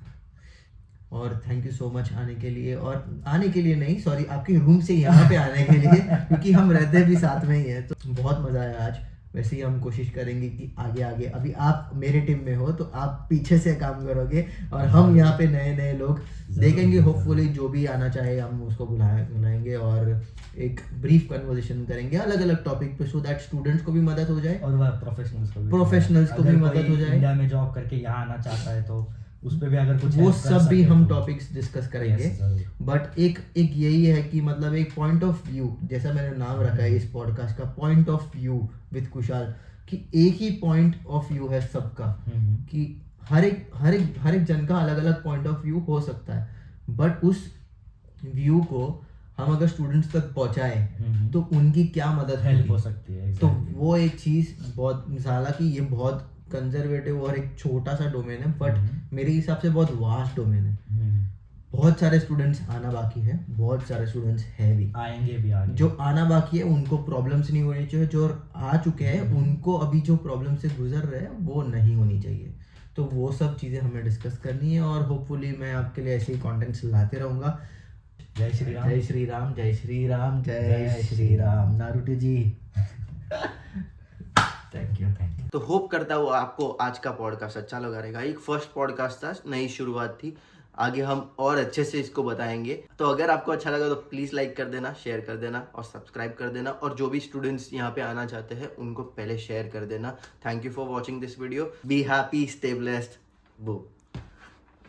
और थैंक यू सो मच आने के लिए, और आने के लिए नहीं, सॉरी, आपके रूम से यहाँ पे आने के लिए क्योंकि हम रहते भी साथ में ही है, तो बहुत मज़ा आया आज। वैसे ही हम कोशिश करेंगे कि आगे आगे, अभी आप मेरे टीम में हो तो आप पीछे से काम करोगे और हम यहाँ पे नए नए लोग देखेंगे। होपफुली जो भी आना चाहे हम उसको बुलाएंगे और एक ब्रीफ कन्वर्सेशन करेंगे अलग अलग टॉपिक पे, सो दैट स्टूडेंट्स को भी मदद हो जाए और वह प्रोफेशनल्स को भी अगर मदद कोई हो जाए। इंडिया में जॉब करके यहाँ आना चाहता है तो उस पे भी अगर कुछ वो help कर सब भी सके हम तो- टॉपिक्स डिस्कस करेंगे। Yes, जरूर। बट एक यही है कि मतलब एक पॉइंट ऑफ व्यू, जैसा मैंने नाम रखा है इस पॉडकास्ट का, point of view with Kushal, कि एक ही पॉइंट ऑफ व्यू है सबका, कि हर एक जन का अलग अलग पॉइंट ऑफ व्यू हो सकता है, बट उस व्यू को हम अगर स्टूडेंट्स तक पहुंचाए तो उनकी क्या मदद हेल्प हो होगी। सकती है। तो exactly. वो एक चीज़ बहुत, हालांकि ये बहुत कंजर्वेटिव और एक छोटा सा डोमेन है, बट मेरे हिसाब से बहुत वास्ट डोमेन है। बहुत सारे स्टूडेंट्स आना बाकी है, बहुत सारे स्टूडेंट्स हैं भी, आएंगे भी आगे। जो आना बाकी है उनको प्रॉब्लम्स नहीं होनी चाहिए, जो आ चुके हैं उनको अभी जो प्रॉब्लम से गुजर रहे हैं वो नहीं होनी चाहिए। तो वो सब चीज़ें हमें डिस्कस करनी है और होपफुली मैं आपके लिए ऐसे ही कंटेंट्स लाते रहूँगा। जय श्री राम। जय श्री राम, जय श्री राम, जय Shri Ram. Naruto ji thank you. तो होप करता हूँ आपको आज का पॉडकास्ट अच्छा लगा रहेगा। एक फर्स्ट पॉडकास्ट था, नई शुरुआत थी, आगे हम और अच्छे से इसको बताएंगे। तो अगर आपको अच्छा लगा तो प्लीज़ लाइक कर देना, शेयर कर देना और सब्सक्राइब कर देना, और जो भी स्टूडेंट्स यहाँ पे आना चाहते हैं उनको पहले शेयर कर देना। Thank you for watching this video. Be happy, stay blessed, बू।